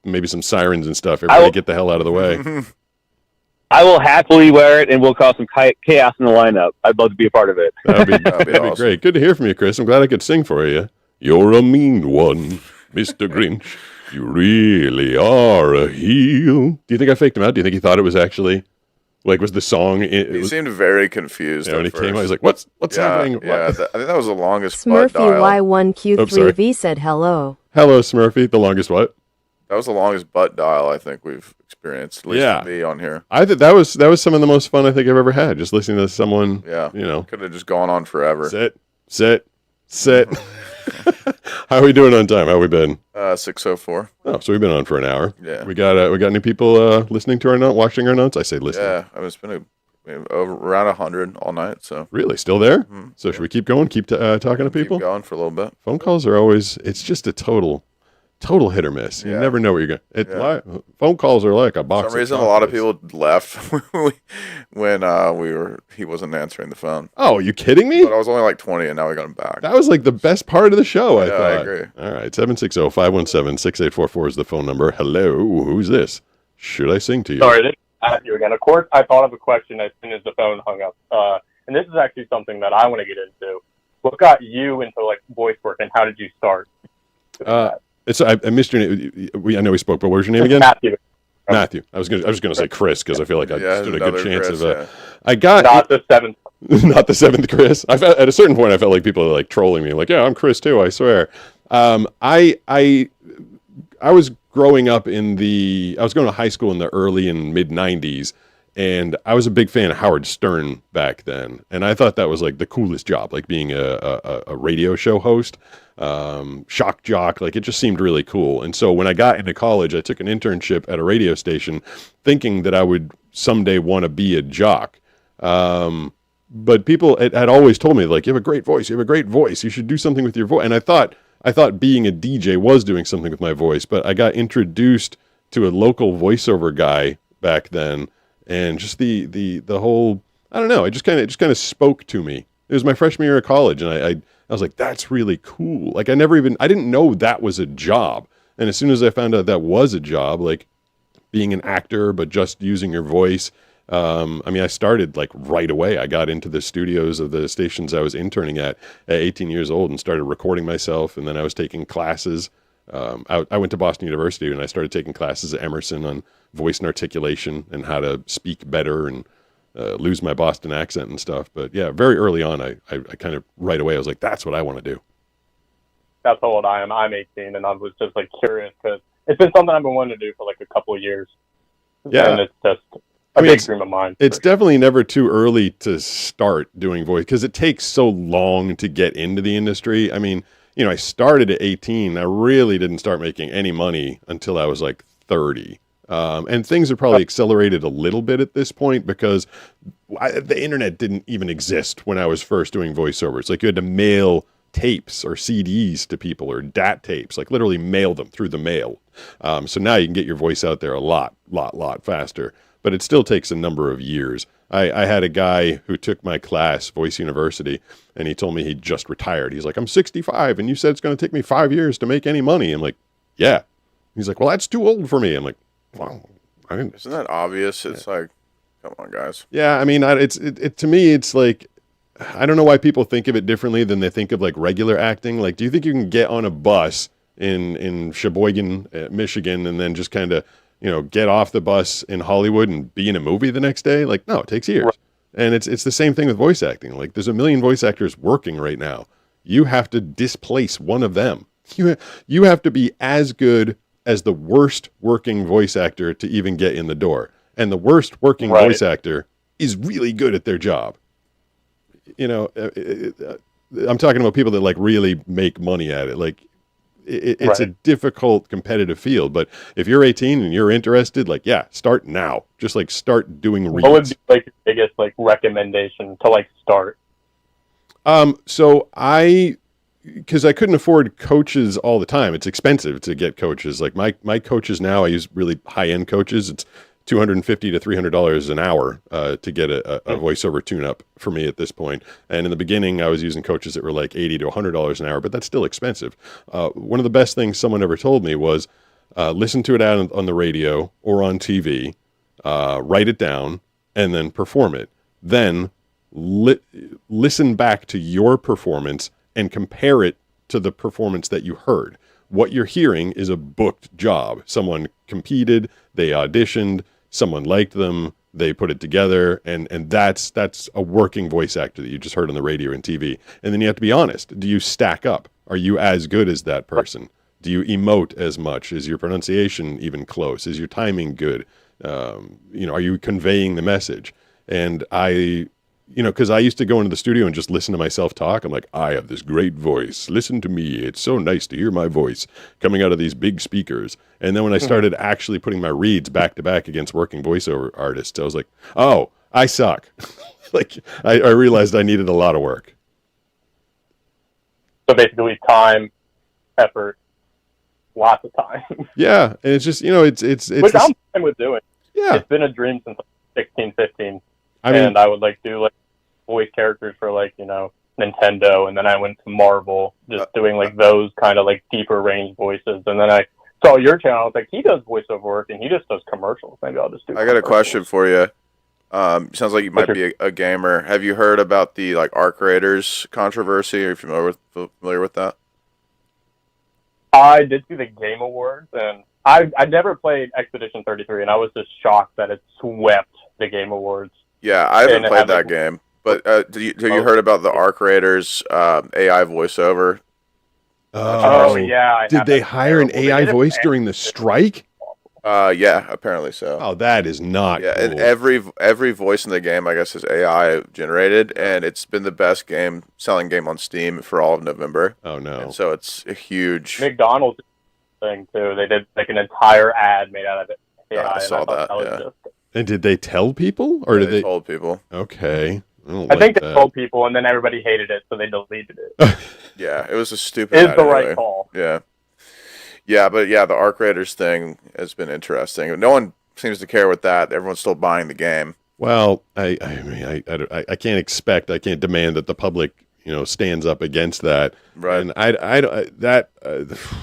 A: maybe some sirens and stuff. Everybody get the hell out of the way.
I: I will happily wear it, and we'll cause some chaos in the lineup. I'd love to be a part of it.
A: That'd be great. Good to hear from you, Chris. I'm glad I could sing for you. You're a mean one, Mr. Grinch. You really are a heel. Do you think I faked him out? Do you think he thought it was actually, was the song?
B: He seemed very confused.
A: When he came out, he's like, "What's happening?"
B: Yeah, I think that was the longest butt
E: Smurfy
B: dial.
E: Y1Q3V said hello.
A: Hello, Smurfy. The longest what?
B: That was the longest butt dial I think we've experienced, at least with me on here.
A: I think that was some of the most fun I think I've ever had. Just listening to someone.
B: Yeah. Could have just gone on forever.
A: Sit. How are we doing on time? How we been?
B: 6:04.
A: Oh, so we've been on for an hour.
B: Yeah.
A: We got new people listening to our note, watching our notes. I say listening.
B: Yeah, it's been around 100 all night. So
A: really, still there? Mm-hmm. So should we keep going? Keep talking to people?
B: Keep going for a little bit.
A: Phone calls are always. It's just a total hit or miss. You never know what you're going. Phone calls are like a box.
B: For some reason, a lot of people left when he wasn't answering the phone.
A: Oh, are you kidding me?
B: But I was only 20, and now we got him back.
A: That was the best part of the show. I thought.
B: I agree.
A: All right, 760-517-6844 is the phone number. Hello, who's this? Should I sing to you?
K: Sorry, this is Matthew again. Of course, I thought of a question as soon as the phone hung up, and this is actually something that I want to get into. What got you into voice work, and how did you start?
A: I missed your name. I know we spoke, but what was your name again? Matthew. I was gonna say Chris because I feel like I stood a good chance
B: Chris,
A: I got
K: not the 7th.
A: Not the 7th Chris. At a certain point, I felt like people are trolling me. Yeah, I'm Chris too. I swear. I was growing up I was going to high school in the early and mid '90s, and I was a big fan of Howard Stern back then, and I thought that was the coolest job, being a radio show host. Shock jock, it just seemed really cool. And so when I got into college, I took an internship at a radio station thinking that I would someday want to be a jock. But people had always told me, you have a great voice, you should do something with your voice. And I thought being a DJ was doing something with my voice, but I got introduced to a local voiceover guy back then, and just the whole, I don't know, it just kind of spoke to me. It was my freshman year of college, and I was like, that's really cool. I didn't know that was a job. And as soon as I found out that was a job, being an actor, but just using your voice, I started right away. I got into the studios of the stations I was interning at 18 years old and started recording myself. And then I was taking classes. I went to Boston University and I started taking classes at Emerson on voice and articulation and how to speak better and lose my Boston accent and stuff. But yeah, very early on, I kind of right away, I was like, that's what I want to do.
K: That's how old I am. I'm 18, and I was just curious because it's been something I've been wanting to do for a couple of years.
A: Yeah.
K: And it's just a big dream of mine.
A: It's definitely never too early to start doing voice because it takes so long to get into the industry. I started at 18. I really didn't start making any money until I was like 30. And things have probably accelerated a little bit at this point because the internet didn't even exist when I was first doing voiceovers. Like you had to mail tapes or CDs to people or DAT tapes, like literally mail them through the mail. So now you can get your voice out there a lot faster, but it still takes a number of years. I had a guy who took my class, Voice University, and he told me he just retired. He's like, I'm 65 and you said it's going to take me 5 years to make any money. I'm like, yeah. He's like, well, that's too old for me. I'm like, wow.
B: Isn't that obvious? It's like, come on, guys.
A: Yeah, I mean, to me, it's like, I don't know why people think of it differently than they think of like regular acting. Like, do you think you can get on a bus in Sheboygan, Michigan, and then just kind of, get off the bus in Hollywood and be in a movie the next day? Like, no, it takes years. Right. And it's the same thing with voice acting. Like, there's a million voice actors working right now. You have to displace one of them. You have to be as good as the worst working voice actor to even get in the door. And the worst working voice actor is really good at their job. I'm talking about people that like really make money at it. Like it's a difficult competitive field, but if you're 18 and you're interested, like, yeah, start now. Just like start doing reads.
K: What would be like your biggest like recommendation to like start?
A: So because I couldn't afford coaches all the time. It's expensive to get coaches. Like my coaches now, I use really high-end coaches. It's $250 to $300 an hour to get a voiceover tune-up for me at this point. And in the beginning, I was using coaches that were like $80 to $100 an hour, but that's still expensive. One of the best things someone ever told me was listen to it out on the radio or on TV, write it down, and then perform it. Then listen back to your performance and compare it to the performance that you heard. What you're hearing is a booked job. Someone competed, they auditioned, someone liked them, they put it together, and that's a working voice actor that you just heard on the radio and TV. And then you have to be honest. Do you stack up? Are you as good as that person? Do you emote as much? Is your pronunciation even close? Is your timing good? Are you conveying the message? And because I used to go into the studio and just listen to myself talk. I'm like, I have this great voice. Listen to me. It's so nice to hear my voice coming out of these big speakers. And then when I started actually putting my reads back to back against working voiceover artists, I was like, oh, I suck. Like, I realized I needed a lot of work.
K: So basically time, effort, lots of time.
A: Yeah. And it's just, it's
K: which I'm fine with doing.
A: Yeah.
K: It's been a dream since 16, 15. And I would like do like voice characters for like, Nintendo. And then I went to Marvel, just doing like those kind of like deeper range voices. And then I saw your channel. I was like, he does voiceover work and he just does commercials. Maybe I'll just do
B: I got a question for you. Sounds like you might be a gamer. Have you heard about the like Arc Raiders controversy? Are you familiar with that?
K: I did see the Game Awards, and I never played Expedition 33, and I was just shocked that it swept the Game Awards.
B: Yeah, I haven't played that game. But have you heard about the Arc Raiders AI voiceover?
K: Yeah.
A: Did they hire an AI voice during the strike?
B: Yeah, apparently so.
A: Oh, that is not cool.
B: And every voice in the game, I guess, is AI generated, and it's been the best selling game on Steam for all of November.
A: Oh no!
B: And so it's a huge
K: McDonald's thing too. They did like an entire ad made out of it. AI,
B: I saw that. Yeah.
A: And did they tell people, or did they
B: told people?
A: Okay.
K: I think they told people, and then everybody hated it, so they deleted it.
B: Yeah, it was a stupid.
K: It's the right call.
B: Yeah. Yeah, but yeah, the Arc Raiders thing has been interesting. No one seems to care with that. Everyone's still buying the game.
A: Well, I can't demand that the public, stands up against that.
B: Right.
A: And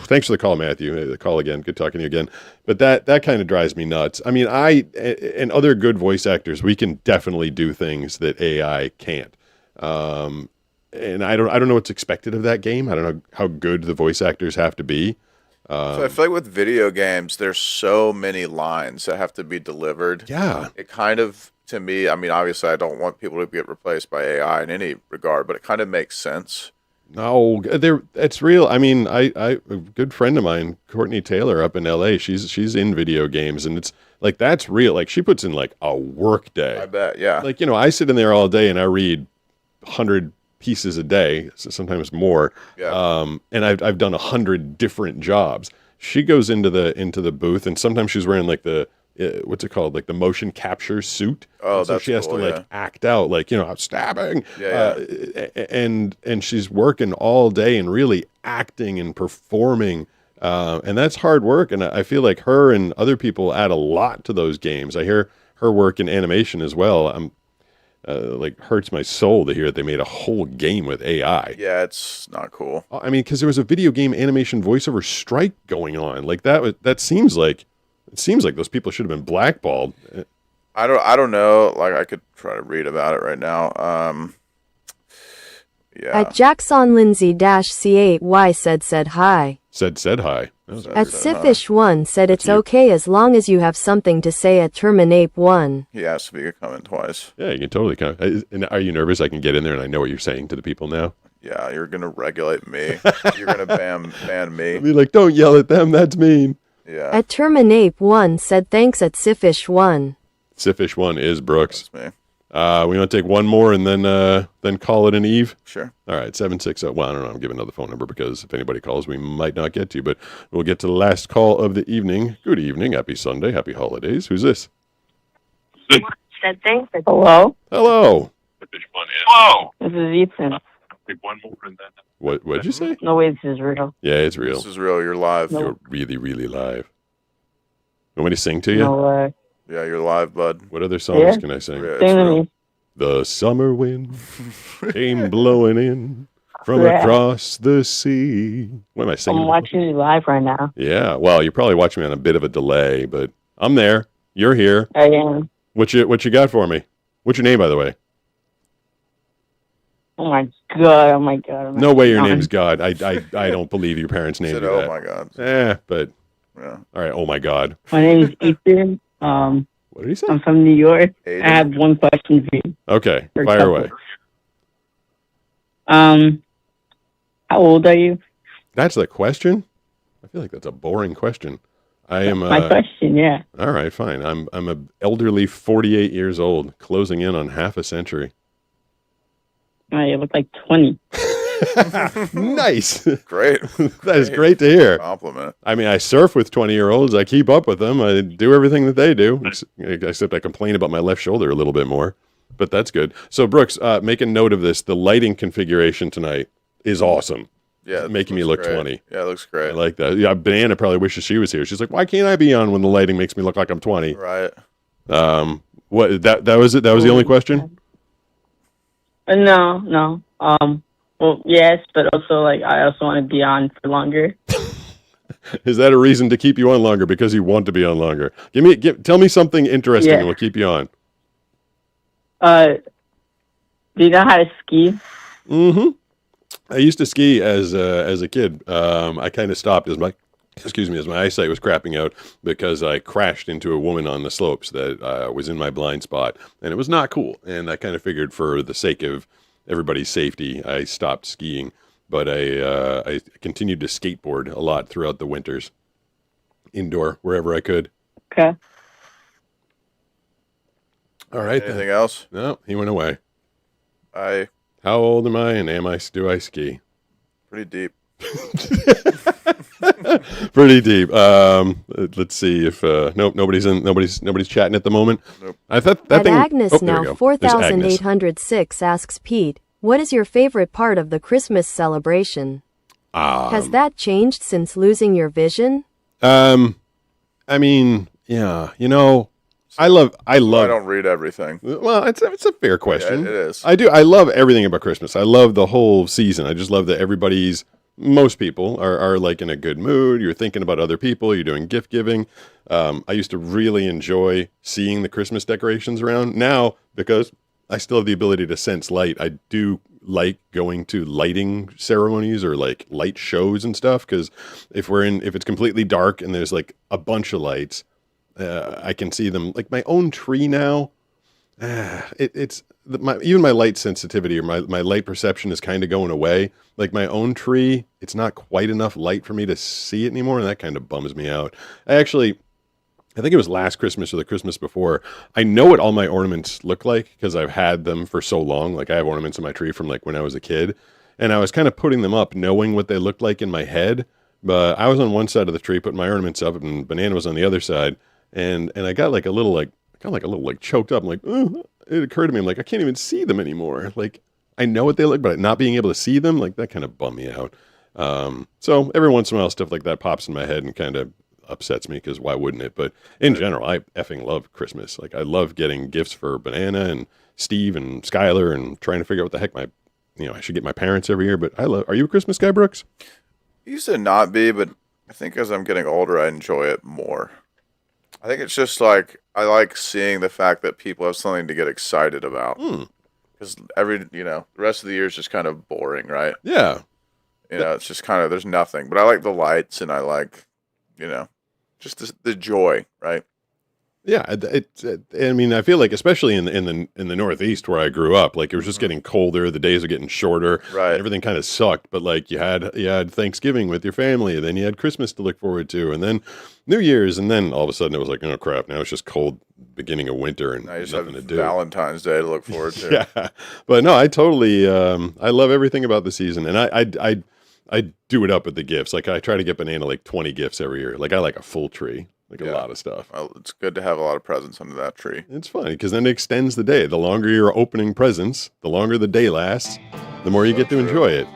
A: thanks for the call, Matthew. The call again. Good talking to you again. But that kind of drives me nuts. I mean, and other good voice actors, we can definitely do things that AI can't. And I don't know what's expected of that game. I don't know how good the voice actors have to be.
B: So I feel like with video games, there's so many lines that have to be delivered.
A: Yeah.
B: It kind of, to me, I mean, obviously I don't want people to get replaced by AI in any regard, but it kind of makes sense.
A: No, it's real. I mean, a good friend of mine, Courtney Taylor up in LA, she's in video games, and it's like, that's real. Like, she puts in like a work day.
B: I bet, yeah.
A: Like, I sit in there all day and I read 100 pieces a day, so sometimes more.
B: Yeah.
A: And I've done 100 different jobs. She goes into the booth, and sometimes she's wearing like the what's it called, like the motion capture suit.
B: Oh,
A: and so
B: that's
A: she has
B: cool,
A: to like act out, like, you know, I'm stabbing.
B: Yeah,
A: And she's working all day and really acting and performing. And that's hard work. And I feel like her and other people add a lot to those games. I hear her work in animation as well. I'm like, hurts my soul to hear that they made a whole game with AI.
B: Yeah, it's not cool.
A: I mean, because there was a video game animation voiceover strike going on. Like that seems like those people should have been blackballed.
B: I don't know. Like, I could try to read about it right now. Yeah.
E: At Jackson Lindsay C8Y said hi.
A: Said hi.
E: At Sifish1 said it's okay as long as you have something to say. At Terminape1.
B: He asked if he could come in twice.
A: Yeah, you can totally come. And are you nervous? I can get in there and I know what you're saying to the people now.
B: Yeah, you're gonna regulate me. You're gonna ban me.
A: Be like, don't yell at them. That's mean.
B: Yeah.
E: At Terminape1 said thanks. At Sifish1.
A: Sifish1 is Brooks.
B: That's me.
A: We want to take one more and then call it an eve.
B: Sure.
A: All right, 760. Well, I don't know. I'm giving another phone number because if anybody calls, we might not get to. But we'll get to the last call of the evening. Good evening. Happy Sunday. Happy holidays. Who's this?
L: Said thanks. Hello.
A: Hello.
L: Hello. This is Ethan.
K: One more and then.
A: What'd you say?
L: No way, this is real.
A: Yeah, it's real.
B: This is real. You're live.
L: No.
A: You're really, really live. You want me to sing to you?
L: No way.
B: Yeah, you're live, bud.
A: What other songs
L: Yeah.
A: can I sing?
B: Yeah,
L: Sing to
B: real.
L: me.
A: The summer wind came blowing in from
L: Yeah.
A: across the sea. What am I singing?
L: I'm watching you live right now.
A: Yeah, well, you're probably watching me on a bit of a delay, but I'm there. You're here.
L: I am.
A: What you got for me? What's your name, by the way?
L: Oh my god. Oh my god.
A: No way your name's God. I don't believe your parents'
B: He
A: named
B: said,
A: you
B: "Oh
A: that.
B: my god."
A: But
B: Yeah.
A: all right. Oh my God.
L: My name is Ethan.
A: What did he say?
L: I'm from New York.
B: Aiden.
L: I have one question for you.
A: Okay,
L: For a
A: fire
L: couple.
A: away.
L: How old are you?
A: That's the question. I feel like that's a boring question. I am.
L: My question, yeah.
A: All right, fine. I'm a elderly 48 years old, closing in on half a century.
L: You look like 20.
A: Nice.
B: Great.
A: That is great to hear.
B: Compliment.
A: I mean, I surf with 20-year-olds. I keep up with them. I do everything that they do, except I complain about my left shoulder a little bit more. But that's good. So, Brooks, make a note of this. The lighting configuration tonight is awesome.
B: Yeah,
A: making me
B: looks
A: look
B: great.
A: 20.
B: Yeah, it looks great.
A: I like that. Yeah, Banana probably wishes she was here. She's like, why can't I be on when the lighting makes me look like I'm 20?
B: Right.
A: What that was it? That was the only question?
L: No. Well, yes, but also, like, I also want to be on for longer.
A: Is that a reason to keep you on longer because you want to be on longer? Tell me something interesting and we'll keep you on.
L: Do you know how to ski?
A: Mm-hmm. I used to ski as a kid. I kind of stopped as my eyesight was crapping out because I crashed into a woman on the slopes that was in my blind spot, and it was not cool. And I kind of figured for the sake of everybody's safety, I stopped skiing. But I continued to skateboard a lot throughout the winters, indoor, wherever I could.
L: Okay.
A: All right.
B: Anything else?
A: No, he went away.
B: How
A: old am I, and do I ski?
B: Pretty deep.
A: Pretty deep. Let's see if nobody's chatting at the moment.
B: Nope.
A: I thought that
E: At
A: thing.
E: Agnes
A: Oh, there we
E: now
A: go.
E: 4806 asks Pete, what is your favorite part of the Christmas celebration? Has that changed since losing your vision?
A: I mean, yeah, I love.
B: I don't read everything.
A: Well, it's a fair question.
B: Yeah, it is.
A: I do. I love everything about Christmas. I love the whole season. I just love that most people are like in a good mood. You're thinking about other people. You're doing gift giving. I used to really enjoy seeing the Christmas decorations around. Now, because I still have the ability to sense light, I do like going to lighting ceremonies or like light shows and stuff. Because if it's completely dark and there's like a bunch of lights, I can see them. Like my own tree now, even my light sensitivity or my light perception is kind of going away. Like my own tree, it's not quite enough light for me to see it anymore, and that kind of bums me out. I think it was last Christmas or the Christmas before. I know what all my ornaments look like because I've had them for so long. Like I have ornaments in my tree from like when I was a kid, and I was kind of putting them up knowing what they looked like in my head. But I was on one side of the tree putting my ornaments up, and Banana was on the other side, and I got like a little like choked up. I'm like, it occurred to me, I'm like, I can't even see them anymore. Like I know what they look, but not being able to see them, like that kind of bummed me out. So every once in a while, stuff like that pops in my head and kind of upsets me because why wouldn't it? But in general, I effing love Christmas. Like I love getting gifts for Banana and Steve and Skylar and trying to figure out what the heck I should get my parents every year. But are you a Christmas guy, Brooks?
B: I used to not be, but I think as I'm getting older, I enjoy it more. I think it's just like, I like seeing the fact that people have something to get excited about. Because the rest of the year is just kind of boring, right?
A: Yeah.
B: It's just kind of, there's nothing. But I like the lights and I like, just the joy, right?
A: Yeah, I mean, I feel like especially in the Northeast where I grew up, like it was just getting colder, the days are getting shorter,
B: right?
A: Everything kind of sucked, but like you had Thanksgiving with your family, and then you had Christmas to look forward to, and then New Year's, and then all of a sudden it was like, oh crap, now it's just cold, beginning of winter, and
B: I just
A: nothing
B: have
A: to do.
B: Valentine's Day to look forward to.
A: Yeah, but no, I totally, I love everything about the season, and I do it up with the gifts. Like I try to get Banana like 20 gifts every year. Like I like a full tree. Like a lot of stuff.
B: Well, it's good to have a lot of presents under that tree.
A: It's funny because then it extends the day. The longer you're opening presents, the longer the day lasts, the more you get to enjoy it.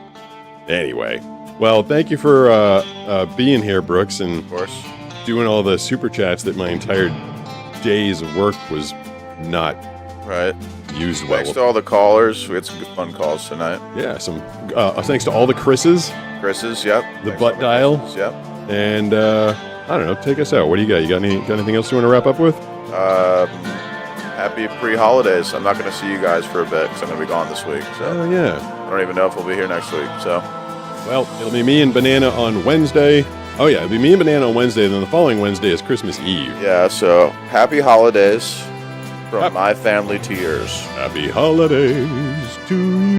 A: Anyway, well, thank you for being here, Brooks, and
B: of course
A: doing all the super chats that my entire days of work was not used well.
B: Thanks to all the callers. We had some good fun calls tonight.
A: Yeah, some thanks to all the Chris's.
B: Chris's, yep.
A: The butt dial.
B: Yep.
A: And I don't know, take us out. What do you got? You got anything else you want to wrap up with?
B: Happy pre-holidays. I'm not going to see you guys for a bit because I'm going to be gone this week. So
A: oh, yeah.
B: I don't even know if we'll be here next week. So,
A: well, it'll be me and Banana on Wednesday. Oh, yeah, it'll be me and Banana on Wednesday, and then the following Wednesday is Christmas Eve.
B: Yeah, so happy holidays from my family to yours.
A: Happy holidays to you.